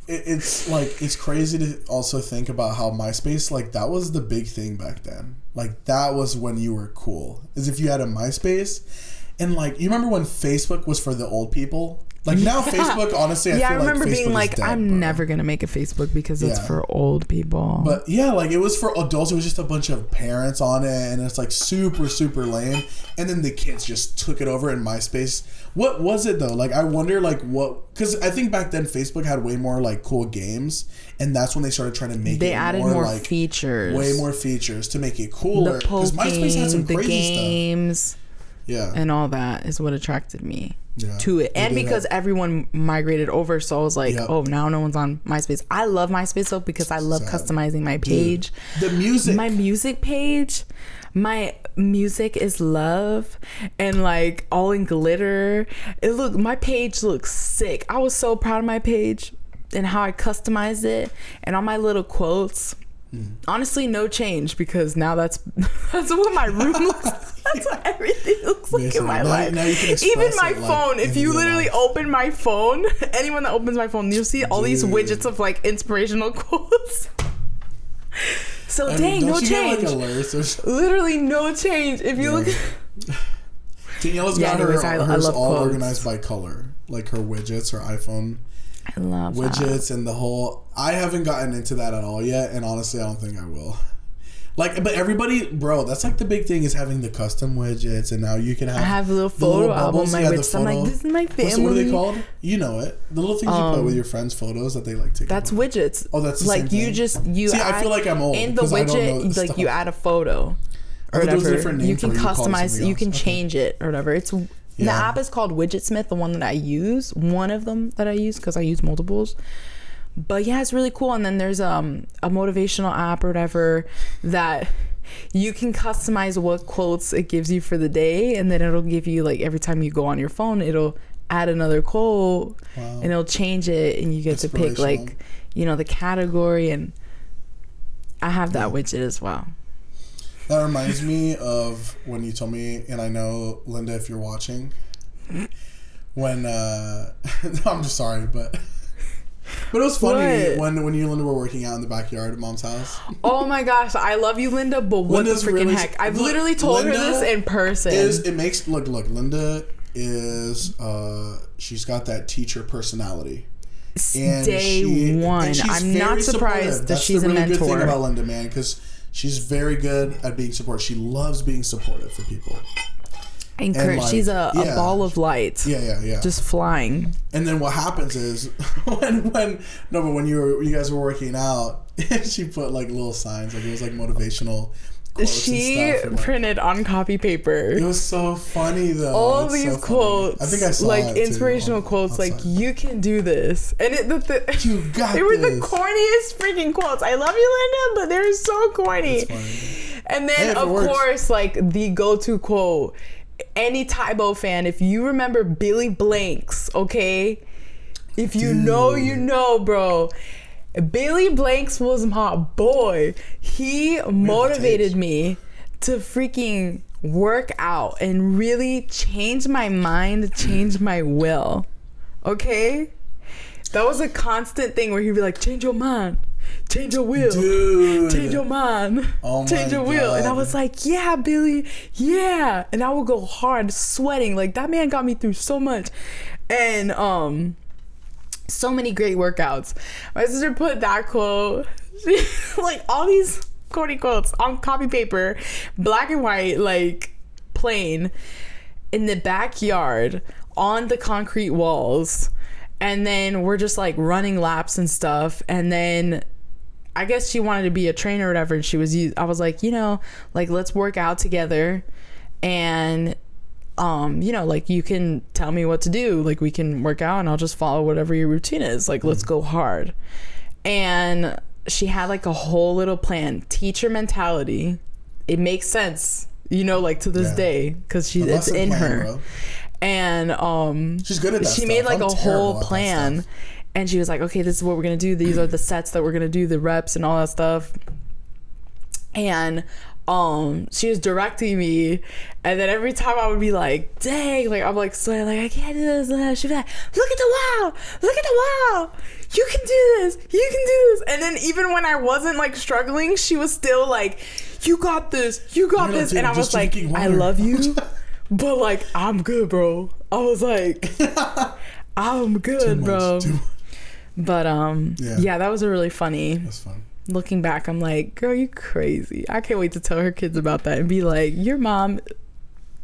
it's like, it's crazy to also think about how MySpace, like that was the big thing back then. Like that was when you were cool. Is if you had a MySpace. And like, you remember when Facebook was for the old people? Like now Facebook, honestly, I feel like Facebook remember being like, is dead, I'm never going to make a Facebook because it's for old people. But yeah, like it was for adults. It was just a bunch of parents on it. And it's like super, super lame. And then the kids just took it over in MySpace. What was it though? Like, I wonder like what, because I think back then Facebook had way more like cool games. And that's when they started trying to make they it added more like, features. Way more features to make it cooler. Because MySpace had some crazy games. Stuff. Yeah. And all that is what attracted me to it. And because everyone migrated over, so I was like, oh, now no one's on MySpace. I love MySpace though because I love customizing my page. Dude, the music. My music page. My music is love and like all in glitter. My page looks sick. I was so proud of my page and how I customized it and all my little quotes. Honestly, no change because now that's what my room looks like. That's what everything looks like Basically. in my Now- life. now you can express Even my it, like, phone. in If you real literally life. open my phone, anyone that opens my phone, you'll see all these Dude. widgets of like inspirational quotes. So I mean, dang, don't no you change. Get, like, alerts or something? Literally no change. If you look. Daniela's Yeah, got anyways, I hers love all quotes. organized by color, like her widgets, her iPhone I love that. widgets, and the whole. I haven't gotten into that at all yet, and honestly, I don't think I will. Like, but everybody, bro, that's like the big thing is having the custom widgets, and now you can have. I have a little the little photo album, bubbles. my Yeah, the widgets. I'm like, photo- this is my family. What are they called? You know it. The little things you put with your friends' photos that they like take. That's photos. widgets. Oh, that's the like same you thing? just you. See, add, I feel like I'm old in the 'cause I don't know widget. this Like stuff. you add a photo I or thought there was a whatever. different name You for can it. You call it customize. something You can else. Okay. change it or whatever. It's the Yeah. app is called Widgetsmith. The one that I use. One of them that I use because I use multiples. But yeah, it's really cool. And then there's a motivational app or whatever that you can customize what quotes it gives you for the day, and then it'll give you like every time you go on your phone, it'll add another quote, Wow. and it'll change it, and you get to pick like the category. And I have that widget as well. That reminds me of when you told me, and I know Linda, if you're watching, when I'm just sorry, but it was funny What? when you and Linda were working out in the backyard at Mom's house. Oh my gosh, I love you, Linda, but what Linda's the freaking really- heck? I've look, literally told her Linda this in person. Look, Linda is she's got that teacher personality. And Day one. and she's I'm very not surprised supportive. that That's she's the a really good thing mentor. about Linda, man, because she's very good at being supportive. She loves being supportive for people. Encourage. like, She's a yeah. ball of light. Yeah. Just flying. And then what happens is when you guys were working out, she put like little signs, like it was like motivational quotes She and stuff. And, like, printed on copy paper it was so funny though. all It's these so funny. quotes. I think I saw like it, too, inspirational on- quotes, like outside. you can do this, and You got they were the this. corniest freaking quotes. I love you, Linda, but they're so corny. It's funny. And Hey, then if it of works. course, like the go-to quote. Any Tybo fan, if you remember Billy Blanks, okay? If you know, you know, bro. Billy Blanks was my boy. He motivated me to freaking work out and really change my mind, change my will. Okay? That was a constant thing where he'd be like, change your mind. Change your will. Dude. Change your mind. Oh Change my your will. And I God. was like, yeah, Billy. Yeah. And I would go hard, sweating. Like that man got me through so much. And so many great workouts. My sister put that quote, like all these corny quotes on copy paper, black and white, like plain, in the backyard on the concrete walls. And then we're just like running laps and stuff. And then I guess she wanted to be a trainer or whatever. And I was like, like let's work out together. And like you can tell me what to do. Like we can work out and I'll just follow whatever your routine is. Like let's go hard. And she had like a whole little plan. Teacher mentality. It makes sense, like to this Yeah. day, because it's lesson in plan, her. bro. And She's good at that she stuff. made like I'm a terrible whole at that plan. stuff. And she was like, okay, this is what we're gonna do. These are the sets that we're gonna do, the reps and all that stuff. And she was directing me, and then every time I would be like, dang, like I'm like sweating, like I can't do this. She'd be like, look at the wall, you can do this, and then even when I wasn't like struggling, she was still like, you got this, dude, and I was just like, drinking I water. love you, but like I'm good, bro. I was like, I'm good, bro. But yeah, that was a really funny. That's fun. Looking back, I'm like, girl, you crazy. I can't wait to tell her kids about that and be like, your mom,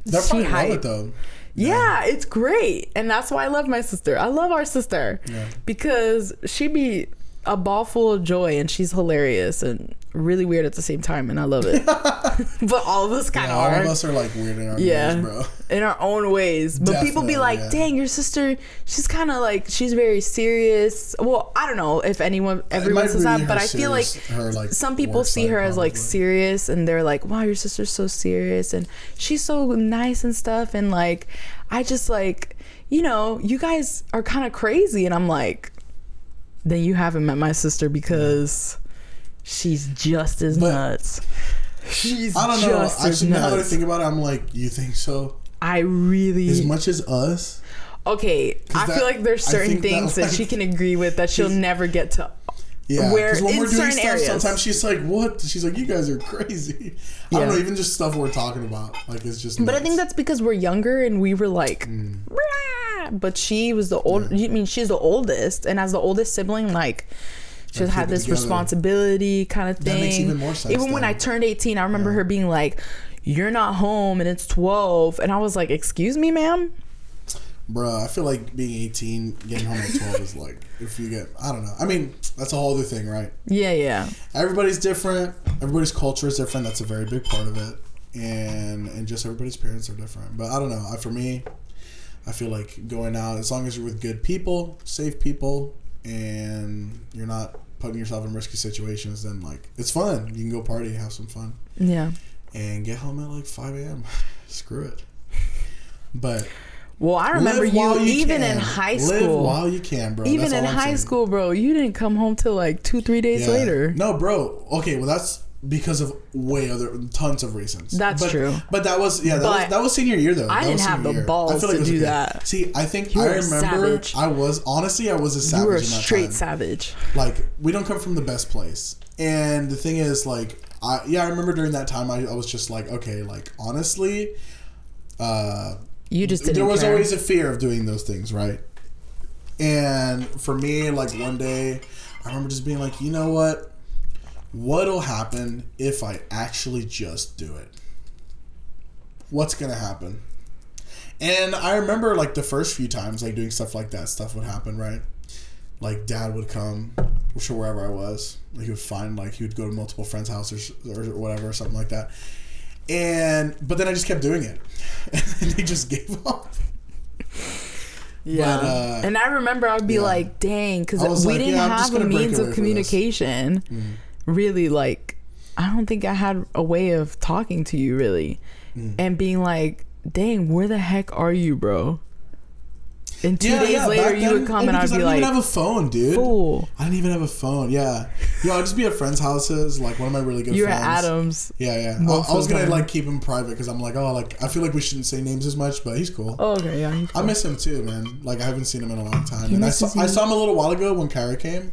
They'll she probably love hype. it though. Yeah, it's great. And that's why I love my sister. I love our sister because she be a ball full of joy, and she's hilarious and really weird at the same time, and I love it. But all of us kind of All are. of us are like weird in our ways, bro. In our own ways. But people be Definitely, like, yeah. dang, your sister, she's kind of like, she's very serious. Well, I don't know if everyone says that, but I feel like some people see her as like serious, and they're like, wow, your sister's so serious and she's so nice and stuff. And like, I just like, you guys are kind of crazy. And I'm like, then you haven't met my sister, because she's just as nuts. She's I don't know. just as Actually, now that I nuts. think about it, I'm like, you think so? I really... As much as us? Okay, I feel like there's certain things that she can agree with that she'll never get to. Yeah, where because when in we're doing certain stuff, areas, sometimes she's like, "What?" She's like, "You guys are crazy." I don't know, even just stuff we're talking about, like it's just. But nuts. I think that's because we're younger and we were like, Rah! But she was the old. I mean, she's the oldest, and as the oldest sibling, like. She had this responsibility kind of thing. That makes even more sense. Even when I turned 18, I remember her being like, "You're not home and it's 12," and I was like, "Excuse me, ma'am." Bruh, I feel like being 18, getting home at 12 is like, if you get, I don't know. I mean, that's a whole other thing, right? Yeah. Everybody's different. Everybody's culture is different. That's a very big part of it. And just everybody's parents are different. But I don't know. For me, I feel like going out, as long as you're with good people, safe people, and you're not putting yourself in risky situations, then like, it's fun. You can go party, have some fun. Yeah. And get home at like 5 a.m. Screw it. But... Well, I remember you even in high school. Live while you can, bro. Even in high school, bro, you didn't come home till like 2-3 days later. No, bro. Okay, well that's because of tons of reasons. That's true. But that was that was senior year though. I didn't have the balls to do that. See, I think I remember I was a savage. You were a straight savage. Like, we don't come from the best place, and the thing is, like, I remember during that time I was just like, okay, like honestly, you just didn't. There was care. always a fear of doing those things, right? And for me, like one day, I remember just being like, you know what? What'll happen if I actually just do it? What's gonna happen? And I remember like the first few times, like doing stuff like that, stuff would happen, right? Like dad would come, sure, wherever I was. Like he would go to multiple friends' houses or whatever, or something like that. But then I just kept doing it, and they just gave up. Yeah, but, and I remember I would be like, "Dang," because we didn't have a means of communication. Really, like, I don't think I had a way of talking to you really, and being like, "Dang, where the heck are you, bro?" And 2 days later, you would come and I'd be like, I didn't even have a phone, dude. Fool. I didn't even have a phone. Yeah. I'd just be at friends' houses. Like, one of my really good friends. You're at Adams. Yeah. I was going to, like, keep him private because I'm like, I feel like we shouldn't say names as much, but he's cool. Oh, okay, yeah. He's cool. I miss him, too, man. Like, I haven't seen him in a long time. And I saw him a little while ago when Kyra came.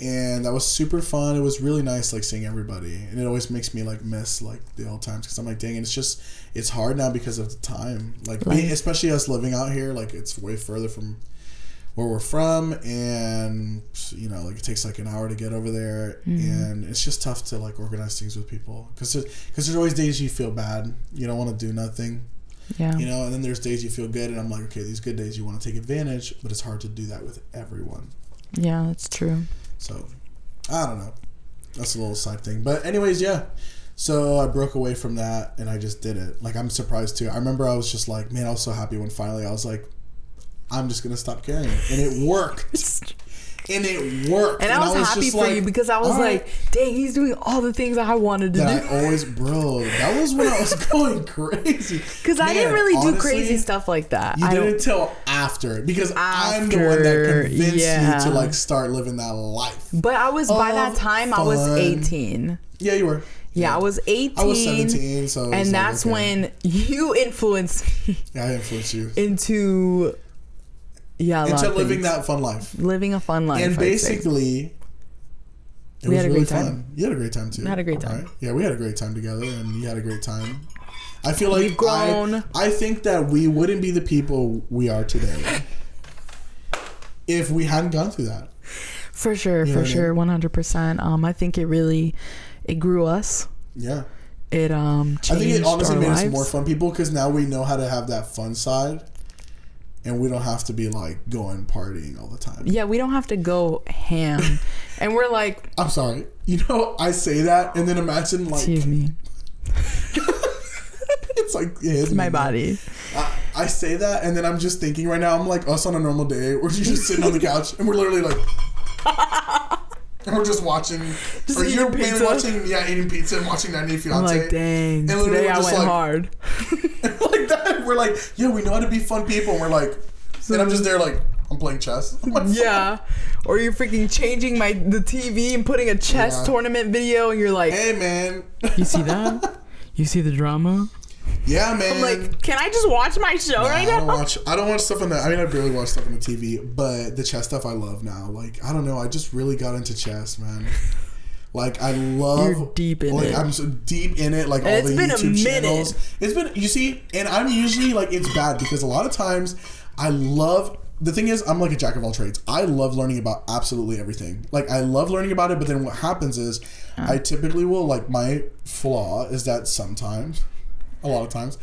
And that was super fun. It was really nice, like, seeing everybody. And it always makes me, like, miss, like, the old times. Because I'm like, dang, and it's hard now because of the time. Like, especially us living out here, like, it's way further from where we're from, and like it takes like an hour to get over there, and it's just tough to like organize things with people because there's always days you feel bad, you don't want to do nothing, and then there's days you feel good, and I'm like, okay, these good days you want to take advantage, but it's hard to do that with everyone. Yeah, that's true. So I don't know, that's a little side thing, but anyways, so I broke away from that and I just did it. Like, I'm surprised too. I remember I was just like, man, I was so happy when finally I was like, I'm just gonna stop caring, and it worked. And I was happy for you because I was like, dang, he's doing all the things I wanted to do. That was when I was going crazy. Because I didn't really do crazy stuff like that. You didn't until after, because I'm the one that convinced you to like start living that life. But I was by that time I was 18. Yeah, you were. Yeah, I was 18. I was 17, so and that's when you influenced me. Yeah, I influenced you into living that fun life. Living a fun life. And basically, it was really fun. You had a great time too. I had a great time. Right? Yeah, we had a great time together, and you had a great time. I feel like we've grown. I think that we wouldn't be the people we are today if we hadn't gone through that. For sure, 100%. I think it grew us. Yeah. It changed I think it honestly made lives. us more fun people because now we know how to have that fun side. And we don't have to be like going partying all the time. Yeah, we don't have to go ham. And we're like, I'm sorry. I say that and then imagine like, excuse me. It's like, it's my body. I say that and then I'm just thinking right now, I'm like us on a normal day where you're just sitting on the couch and we're literally like, and we're just watching. Or you're mainly watching, eating pizza and watching 90 Day Fiancé. I'm like, dang, and today I went hard. Like that, we're like, we know how to be fun people. And we're like, and I'm just there like, I'm playing chess. Yeah. Or you're freaking changing the TV and putting a chess tournament video, and you're like, hey, man. You see that? You see the drama? Yeah, man. I'm like, can I just watch my show right now? I don't watch stuff on the. I mean, I barely watch stuff on the TV, but the chess stuff I love now. Like, I don't know. I just really got into chess, man. Like, I love. You're deep in it. I'm so deep in it. Like, all the YouTube channels. It's been. You see, and I'm usually like, it's bad because a lot of times I love. The thing is, I'm like a jack of all trades. I love learning about absolutely everything. Like, I love learning about it, but then what happens is, I typically will, like, my flaw is that sometimes, a lot of times,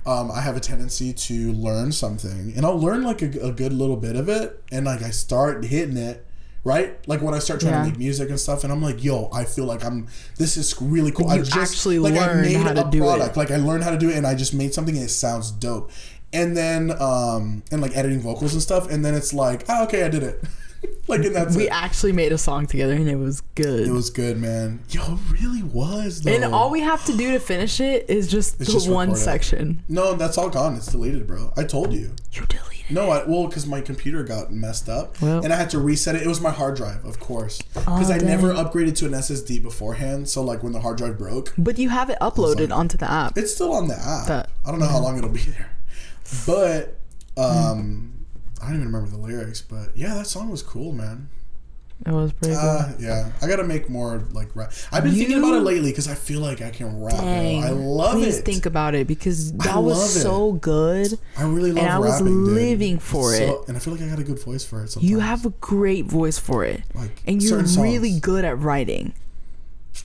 I have a tendency to learn something, and I'll learn, like, a good little bit of it, and, like, I start hitting it, right? Like, when I start trying to make music and stuff, and I'm like, yo, I feel like this is really cool. I just actually like, learned I made how to do product. it. Like, I learned how to do it, and I just made something, and it sounds dope. And then, and like editing vocals and stuff, and then it's like, oh, okay, I did it. Like, and that's we it. actually made a song together, and it was good. It was good, man. Yo, it really was, though. And all we have to do to finish it is just one section. No, that's all gone. It's deleted, bro. I told you. You deleted it? No, because my computer got messed up, and I had to reset it. It was my hard drive, of course, because I never upgraded to an SSD beforehand. So, like, when the hard drive broke. But you have it uploaded onto the app. It's still on the app. I don't know how long it'll be there. But I don't even remember the lyrics, but yeah, that song was cool, man. It was pretty good. Yeah, I gotta make more like rap. I've been thinking about it lately because I feel like I can rap. Dang, I love it. Please think about it because that was so good. I really love rapping, and I was living for it. And I feel like I got a good voice for it. Sometimes. You have a great voice for it, like, and you're really good at writing.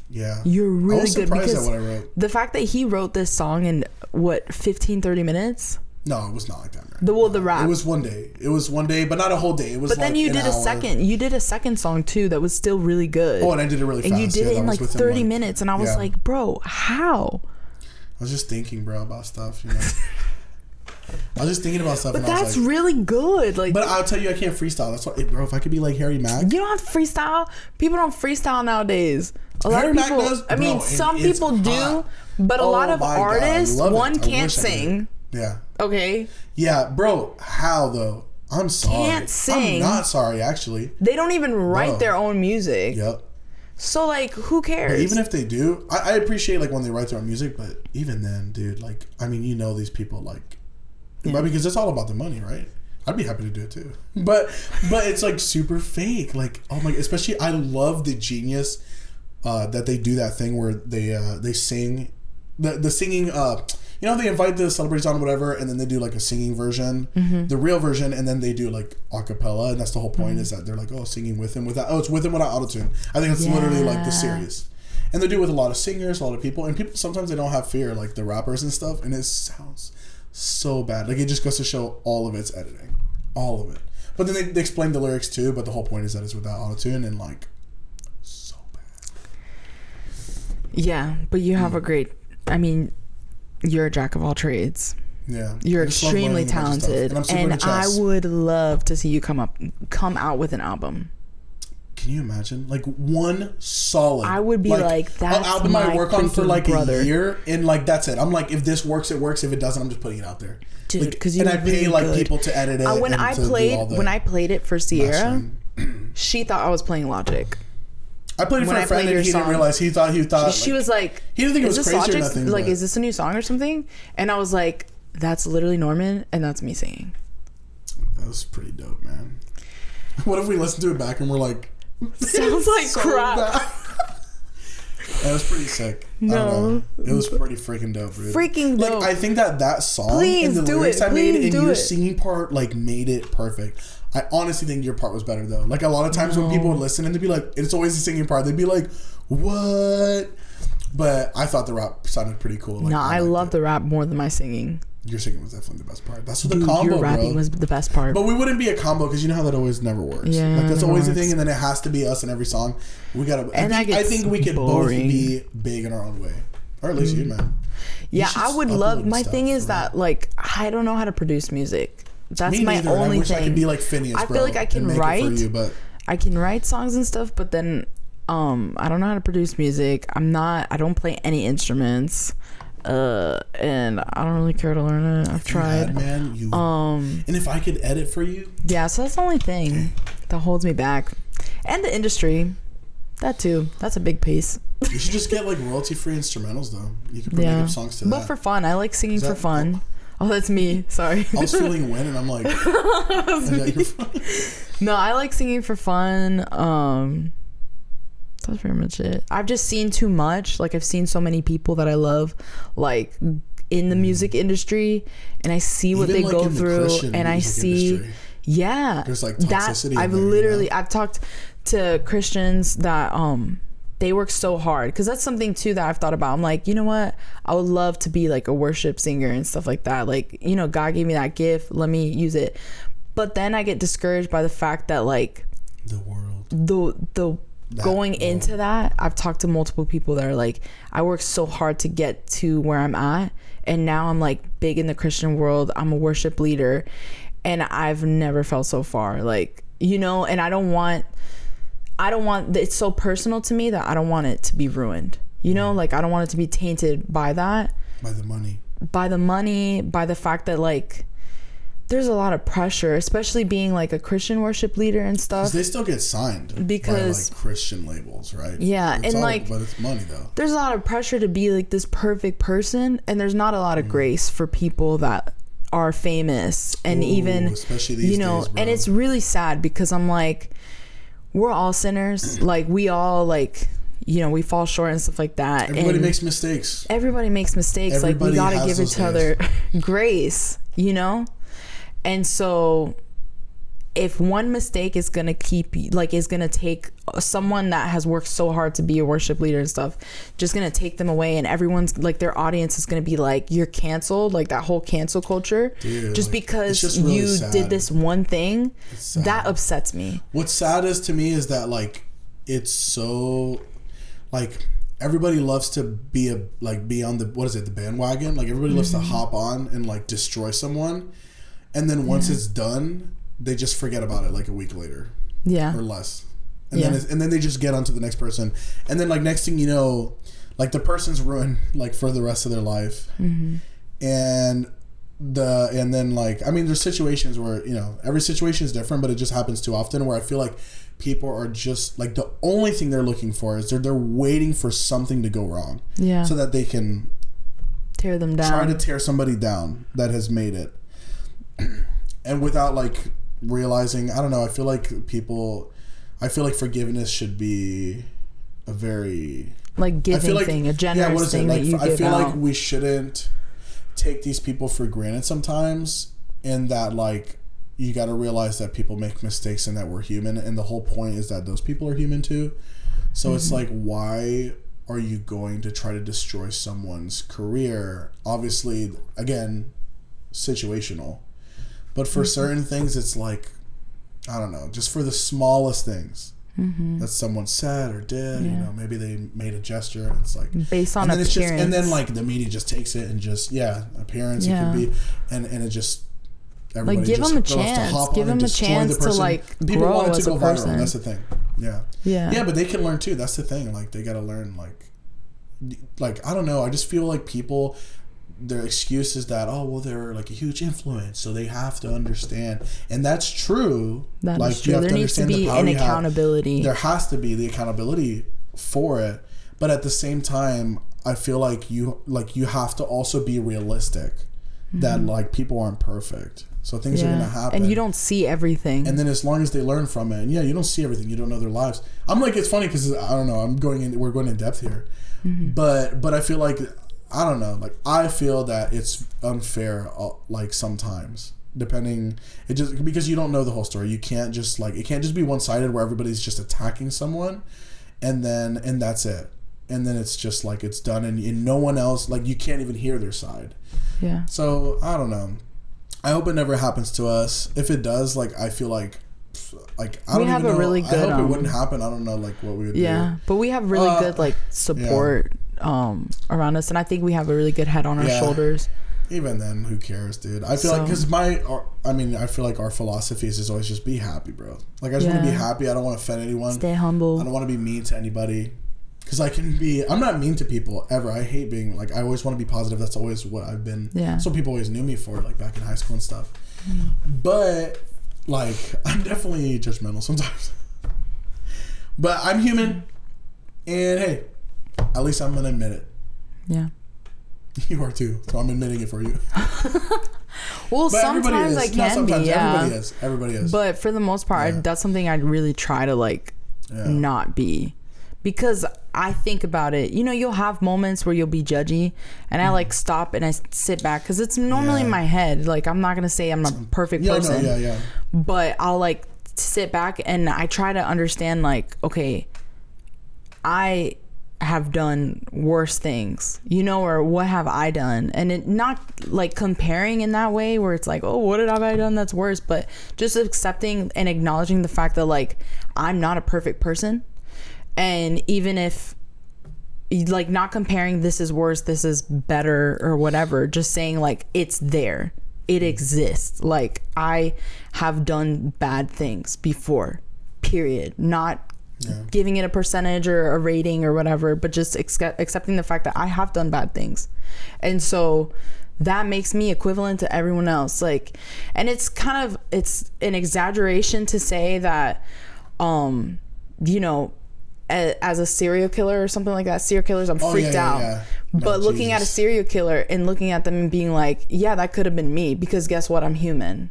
Yeah, you're really I was good surprised because at what I wrote. The fact that he wrote this song in 15-30 minutes. No, it was not like that, man. The rap. It was one day, but not a whole day. It was. But then like you did You did a second song too that was still really good. Oh, and I did it really fast. And you did it in like 30 minutes, and I was like, bro, how? I was just thinking, bro, about stuff. You know. I was just thinking about stuff. But that's really good. Like, but I'll tell you, I can't freestyle. That's why, bro. If I could be like Harry Mack, you don't have to freestyle. People don't freestyle nowadays. A lot Harry of people. Mack does, I mean, some people do, but a lot of artists, one can't sing. Yeah. Okay. Yeah, bro. How though? I'm sorry. Can't sing. I'm not sorry, actually. They don't even write their own music. Yep. So like, who cares? But even if they do, I appreciate like when they write their own music, but even then, dude, like, I mean, you know, these people like, because it's all about the money, right? I'd be happy to do it too, but it's like super fake. Like, oh my, especially I love the genius that they do that thing where they sing the singing. You know, they invite the celebrities on, whatever, and then they do like a singing version, the real version, and then they do like a cappella, and that's the whole point is that they're like, oh, singing with him without, it's with him without autotune. I think it's literally like the series. And they do it with a lot of singers, a lot of people, and people sometimes they don't have fear, like the rappers and stuff, and it sounds so bad. Like, it just goes to show all of its editing. All of it. But then they explain the lyrics too, but the whole point is that it's without autotune, and like, so bad. Yeah, but you have a great, I mean, you're a jack of all trades. Yeah, you're extremely talented, and I would love to see you come out with an album. Can you imagine, like, one solid? I would be like that's an album I work on for like brother. a year, and like that's it. I'm like, if this works, it works. If it doesn't, I'm just putting it out there, dude. Because and I pay like people to edit it. When I played it for Sierra, she thought I was playing Logic. I played it for a friend, and he didn't realize. He thought. She was like, he didn't think it was crazy Logic? or nothing. Like, is this a new song or something? And I was like, that's literally Norman, and that's me singing. That was pretty dope, man. What if we listen to it back and we're like, sounds like so crap. That was pretty sick. No, it was pretty freaking dope, dude. Freaking dope. Like, I think that song and the lyrics I made and your singing part like made it perfect. I honestly think your part was better though. Like, a lot of times when people would listen and they'd be like, it's always the singing part. They'd be like, what? But I thought the rap sounded pretty cool. Like, I love the rap more than my singing. Your singing was definitely the best part. That's what the combo, your rapping was the best part. But we wouldn't be a combo because you know how that always never works. Yeah, like, that's always the thing, and then it has to be us in every song. We gotta. I think we could both be big in our own way, or at least you, man. Yeah, I would love. My thing is that, like, I don't know how to produce music. That's my only thing. I could be like Phineas. I feel like I can write. I can write songs and stuff, but then I don't know how to produce music. I don't play any instruments. and I don't really care to learn it. I've tried. Man, and if I could edit for you. Yeah, so that's the only thing that holds me back. And the industry. That too. That's a big piece. You should just get like royalty-free instrumentals though. You can make up songs to that. But for fun. I like singing for fun. Oh, that's me. Sorry. I was feeling win and I'm like, no, I like singing for fun. That's pretty much it. I've just seen too much. Like, I've seen so many people that I love, like, in the music industry, and I see what they go through, and I see, there's like toxicity. I've talked to Christians that they work so hard, because that's something too that I've thought about. I'm like, you know what, I would love to be like a worship singer and stuff like that. Like, you know, God gave me that gift, let me use it. But then I get discouraged by the fact that, like, the world, the going into that, I've talked to multiple people that are like, I worked so hard to get to where I'm at, and now I'm like big in the Christian world, I'm a worship leader, and I've never felt so far, like, you know. And I don't want it's so personal to me that I don't want it to be ruined, you know. Like, I don't want it to be tainted by that, by the money, by the fact that, like, there's a lot of pressure, especially being like a Christian worship leader and stuff. They still get signed because by like Christian labels, right? Yeah, but it's money though. There's a lot of pressure to be like this perfect person, and there's not a lot of grace for people that are famous, and even, especially these days, bro. And it's really sad, because I'm like, we're all sinners. Like, we all, like, you know, we fall short and stuff like that. Everybody makes mistakes. Like, we gotta give each other grace, you know. And so if one mistake is going to take someone that has worked so hard to be a worship leader and stuff, just going to take them away, and everyone's like, their audience is going to be like, you're canceled, like that whole cancel culture. Dude, just like, because really you did this one thing, that upsets me. What's sad is, to me, is that, like, it's so, like, everybody loves to be on the, what is it, the bandwagon? Like, everybody loves to hop on and like destroy someone. And then once it's done, they just forget about it like a week later. Yeah. Or less. And then they just get onto the next person. And then, like, next thing you know, like, the person's ruined, like, for the rest of their life. Mm-hmm. And then, like, I mean, there's situations where, you know, every situation is different, but it just happens too often, where I feel like people are just, like, the only thing they're looking for is they're waiting for something to go wrong. Yeah. So that they can tear them down. Try to tear somebody down that has made it. And without, like, realizing, I don't know, I feel like forgiveness should be a very, like, giving thing, a generous thing that you give out. I feel like we shouldn't take these people for granted sometimes, and that, like, you got to realize that people make mistakes and that we're human, and the whole point is that those people are human too. So it's like, why are you going to try to destroy someone's career? Obviously, again, situational. But for certain things, it's like, I don't know, just for the smallest things that someone said or did, you know, maybe they made a gesture, and it's like, based on appearance. And then, like, the media just takes it and just, appearance, it could be, and it just, everybody, like, give them a chance. Give them a chance to, like, people grow want it to as go a person. Viral. That's the thing. Yeah, but they can learn too. That's the thing. Like, they got to learn, like, I don't know. I just feel like people, their excuse is that, oh, well, they're like a huge influence, so they have to understand, and that's true. That is true. There needs to be an accountability. There has to be the accountability for it, but at the same time, I feel like you have to also be realistic that, like, people aren't perfect, so things are gonna happen, and you don't see everything. And then as long as they learn from it, and you don't see everything, you don't know their lives. I'm like, it's funny because I don't know. We're going in depth here, but I feel like, I don't know, like, I feel that it's unfair, like, sometimes, depending, it just, because you don't know the whole story. You can't just, like, it can't just be one-sided where everybody's just attacking someone, and that's it. And then it's just, like, it's done, and no one else, like, you can't even hear their side. Yeah. So, I don't know. I hope it never happens to us. If it does, like, I feel like, I don't even know. Really good, I hope it wouldn't happen. I don't know, like, what we would do. Yeah, but we have really good, like, support around us, and I think we have a really good head on our shoulders. Even then, who cares, dude? I feel like, because I feel like our philosophy is always just be happy, bro. Like, I just want to be happy. I don't want to offend anyone. Stay humble. I don't want to be mean to anybody. Because I'm not mean to people ever. I hate being like, I always want to be positive. That's always what I've been. Yeah. That's what people always knew me for, like back in high school and stuff. But like, I'm definitely judgmental sometimes. But I'm human. And hey, at least I'm going to admit it. Yeah. You are too. So I'm admitting it for you. Well, but sometimes I can be. Yeah. Everybody is. But for the most part, that's something I'd really try to like not be. Because I think about it, you know, you'll have moments where you'll be judgy, and I like stop and I sit back because it's normally in my head. Like, I'm not going to say I'm a perfect person. No, but I'll like sit back and I try to understand, like, okay, I have done worse things, you know, or what have I done? And it not like comparing in that way where it's like, oh, what have I done that's worse? But just accepting and acknowledging the fact that like I'm not a perfect person. And even if like not comparing this is worse, this is better or whatever, just saying like it's there, it exists. Like I have done bad things before, period. Not giving it a percentage or a rating or whatever, but just accepting the fact that I have done bad things. And so that makes me equivalent to everyone else. Like, and it's an exaggeration to say that, you know, as a serial killer or something like that, serial killers, I'm freaked out. No, but looking at a serial killer and looking at them and being like, yeah, that could have been me, because guess what? I'm human.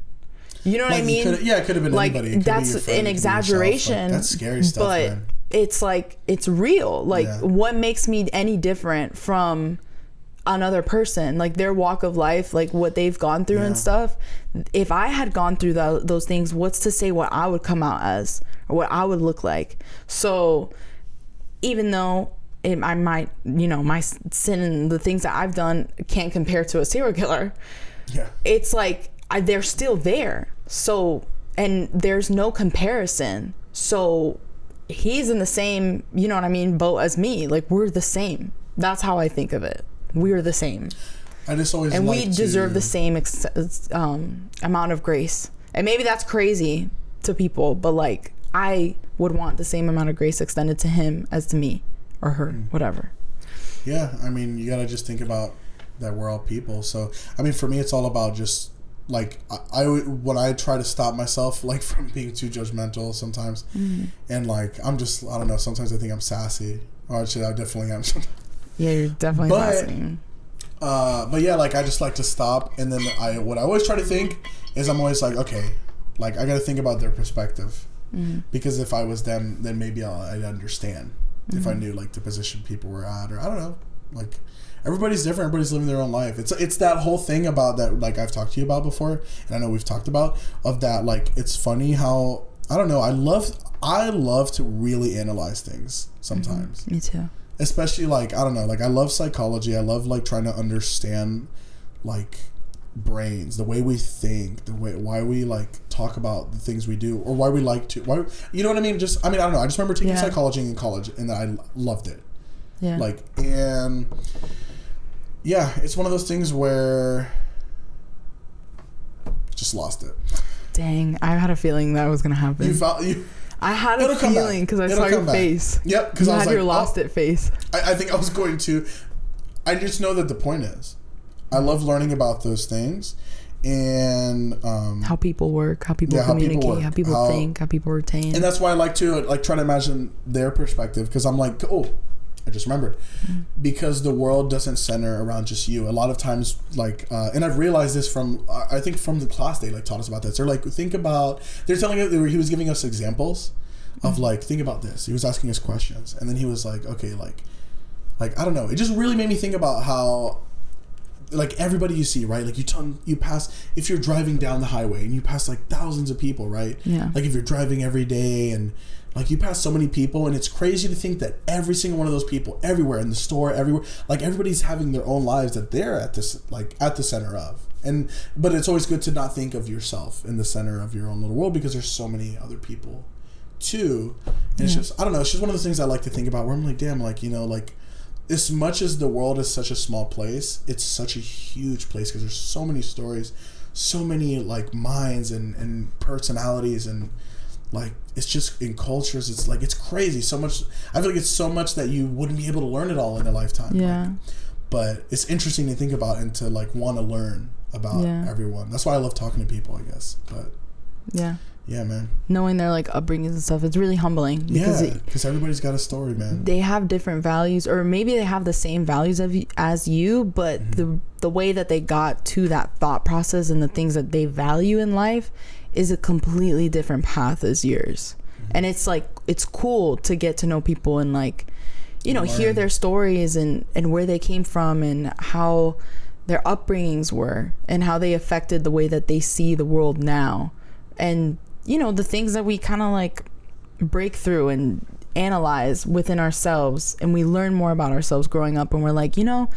You know what I mean? It could have been like, anybody. That's an exaggeration. Like, that's scary stuff, but man. It's like, it's real. Like, what makes me any different from another person? Like, their walk of life, like what they've gone through and stuff. If I had gone through those things, what's to say what I would come out as or what I would look like? So even though I might, you know, my sin and the things that I've done can't compare to a serial killer. Yeah. It's like, they're still there. So, and there's no comparison. So he's in the same, you know what I mean, boat as me. Like, we're the same. That's how I think of it. We're the same. I just always and we deserve the same amount of grace. And maybe that's crazy to people, but like, I would want the same amount of grace extended to him as to me or her, whatever. Yeah, I mean, you gotta just think about that we're all people. So, I mean, for me, it's all about just like when I try to stop myself like from being too judgmental sometimes, and like I don't know. Sometimes I think I'm sassy, or actually I definitely am. Yeah, you're definitely sassy. But yeah, like I just like to stop, and then what I always try to think is I'm always like, okay, like I got to think about their perspective, because if I was them, then maybe I'd understand if I knew like the position people were at, or I don't know, like. Everybody's different. Everybody's living their own life. It's that whole thing about that, like I've talked to you about before, and I know we've talked about, of that, like, it's funny how, I don't know, I love to really analyze things sometimes. Me too. Especially, like, I don't know, like, I love psychology. I love, like, trying to understand, like, brains, the way we think, why we, like, talk about the things we do, or why, you know what I mean? I don't know. I just remember taking psychology in college, and I loved it. Yeah. Like, and yeah, it's one of those things where just lost it. Dang, I had a feeling that was gonna happen. I had a feeling because I saw your face. Yep, because I was your lost it face. I think I was going to. I just know that the point is, I love learning about those things, and how people work, how people communicate, how people think, how people retain. And that's why I like to try to imagine their perspective, because I'm like, oh, I just remembered, because the world doesn't center around just you. A lot of times, like, and I've realized this from, I think from the class they like taught us about this. They're like, they're telling us, he was giving us examples of like, think about this. He was asking us questions, and then he was like, okay, like I don't know. It just really made me think about how, like, everybody you see, right? Like you pass, if you're driving down the highway and you pass like thousands of people, right? Yeah. Like if you're driving every day and like you pass so many people, and it's crazy to think that every single one of those people, everywhere in the store, everywhere, like everybody's having their own lives that they're at this, like at the center of. But it's always good to not think of yourself in the center of your own little world, because there's so many other people too. And it's just, I don't know, it's just one of those things I like to think about where I'm like, damn, like, you know, like as much as the world is such a small place, it's such a huge place, because there's so many stories, so many like minds and personalities, and like it's just in cultures. It's like it's crazy. So much. I feel like it's so much that you wouldn't be able to learn it all in a lifetime. Yeah. Like, but it's interesting to think about and to like want to learn about everyone. That's why I love talking to people, I guess. But yeah, man. Knowing their like upbringings and stuff, it's really humbling. Because everybody's got a story, man. They have different values, or maybe they have the same values as you, but the way that they got to that thought process and the things that they value in life is a completely different path as yours. And it's like, it's cool to get to know people and like, you know, hear their stories and where they came from and how their upbringings were and how they affected the way that they see the world now. And you know, the things that we kind of like break through and analyze within ourselves, and we learn more about ourselves growing up, and we're like, you know,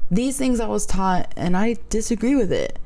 these things I was taught and I disagree with it.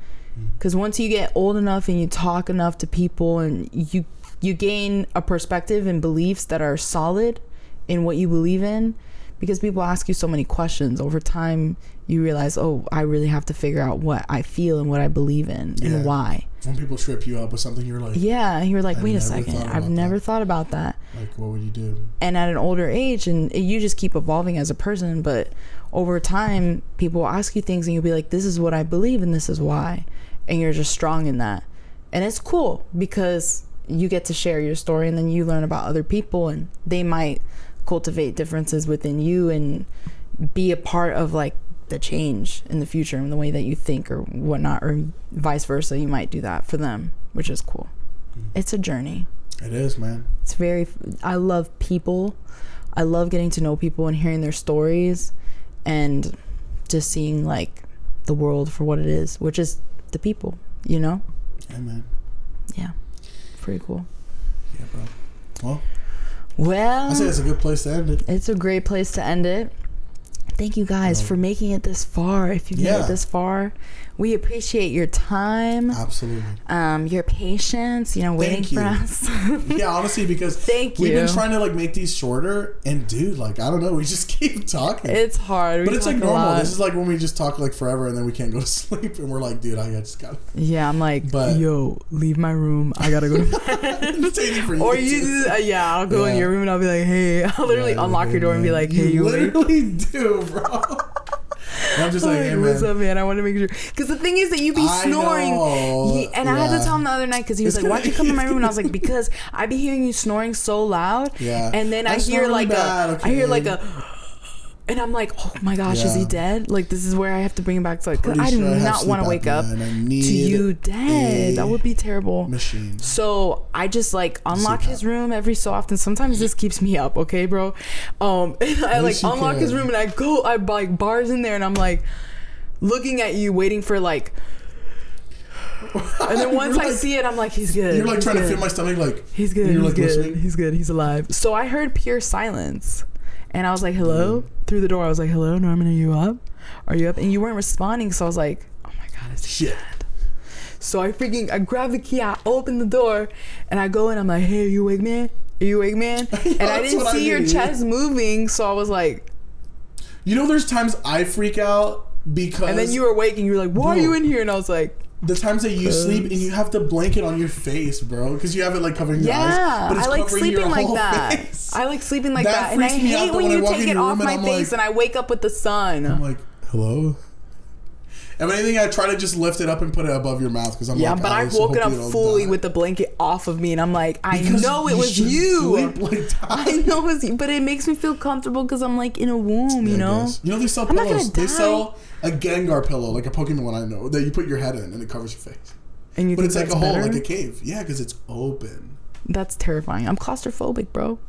Because once you get old enough and you talk enough to people and you gain a perspective and beliefs that are solid in what you believe in, because people ask you so many questions over time, you realize, oh, I really have to figure out what I feel and what I believe in and why. When people trip you up with something, you're like, you're like, wait a second, I've never thought about that. Like, what would you do? And at an older age, and you just keep evolving as a person, but over time, people will ask you things and you'll be like, this is what I believe and this is why. And you're just strong in that. And it's cool because you get to share your story, and then you learn about other people, and they might cultivate differences within you and be a part of like the change in the future in the way that you think or whatnot, or vice versa. You might do that for them, which is cool. It's a journey. It is, man. I love people. I love getting to know people and hearing their stories and just seeing like the world for what it is, which is the people, you know? Yeah, man. Yeah. Pretty cool. Yeah, bro. Well, I say it's a good place to end it. It's a great place to end it. Thank you guys for making it this far. If you made it this far, we appreciate your time. Absolutely. Your patience, waiting for us. Yeah, honestly, because we've been trying to like make these shorter, and dude, like, I don't know, we just keep talking. It's hard. But it's like normal. This is like when we just talk like forever and then we can't go to sleep and we're like, dude, I just gotta. Yeah, I'm like, yo, leave my room. I gotta go to bed. Or I'll go in your room and I'll be like, hey, I'll literally unlock your door and be like, hey, you literally do, bro. And I'm just like, hey, man. What's up, man? I want to make sure. Because the thing is that you be snoring. I had to tell him the other night because he was like, why'd you come in my room? And I was like, because I be hearing you snoring so loud. Yeah. And then I hear like and I'm like, oh my gosh, is he dead? Like, this is where I have to bring him back to like, I do not want to wake up to you dead. That would be terrible. Machine. So I just like unlock his room every so often. Sometimes this keeps me up, okay, bro? And I like unlock his room and I like bars in there and I'm like looking at you, waiting for like. And then once I see it, I'm like, he's good. You're like trying to feel my stomach, like he's good. He's good. He's good. He's alive. So I heard pure silence. And I was like, hello? Through the door, I was like, hello, Norman, are you up? Are you up? And you weren't responding, so I was like, oh my God, is he dead? So I grab the key, I open the door, and I go in, I'm like, hey, are you awake, man? Are you awake, man? And I didn't see your chest moving, so I was like... there's times I freak out because... And then you were awake, and you were like, why are you in here? And I was like... The times that you sleep and you have the blanket on your face, bro, because you have it like covering your eyes. But it's I like sleeping like that. Face. I like sleeping like that, and I hate when you take it off my face and I wake up with the sun. I'm like, hello. And if anything, I try to just lift it up and put it above your mouth because I'm like, but I've woken up fully with the blanket off of me, and I'm like, I know it was you. I know it was you, but it makes me feel comfortable because I'm like in a womb, you know. They sell pillows. They sell a Gengar pillow, like a Pokemon one I know, that you put your head in and it covers your face. And but it's like a hole, like a cave. Yeah, because it's open. That's terrifying. I'm claustrophobic, bro.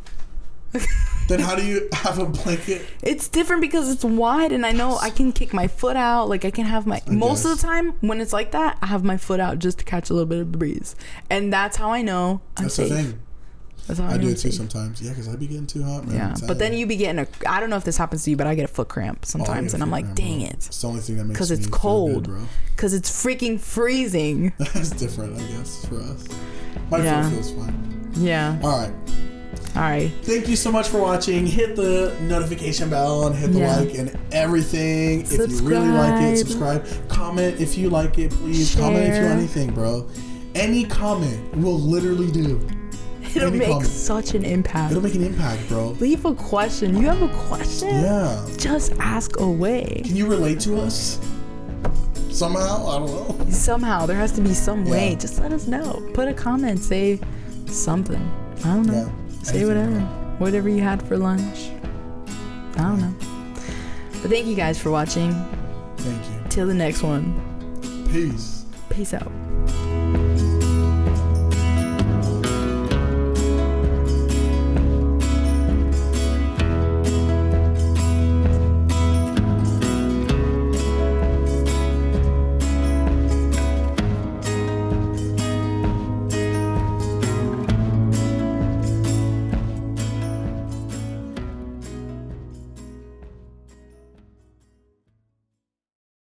Then how do you have a blanket? It's different because it's wide, and I know I can kick my foot out. Like I can have most of the time when it's like that, I have my foot out just to catch a little bit of breeze, and that's how I know I'm safe. That's the thing. That's how I do it too sometimes. Yeah, because I be getting too hot, man. Yeah, but then you be getting I don't know if this happens to you, but I get a foot cramp sometimes, and I'm like, dang it. It's the only thing that makes because it's cold, bro. Because it's freaking freezing. That's different, I guess, for us. My foot feels fine. Yeah. All right. Thank you so much for watching. Hit the notification bell and hit the like and everything. Subscribe. If you really like it, subscribe. Comment if you like it, please. Share. Comment if you want anything, bro. Any comment will literally do. It'll make such an impact. It'll make an impact, bro. Leave a question. You have a question? Yeah. Just ask away. Can you relate to us? Somehow? I don't know. Somehow. There has to be some way. Just let us know. Put a comment. Say something. I don't know. Yeah. Say whatever. Whatever you had for lunch. I don't know. But thank you guys for watching. Thank you. Till the next one. Peace. Peace out.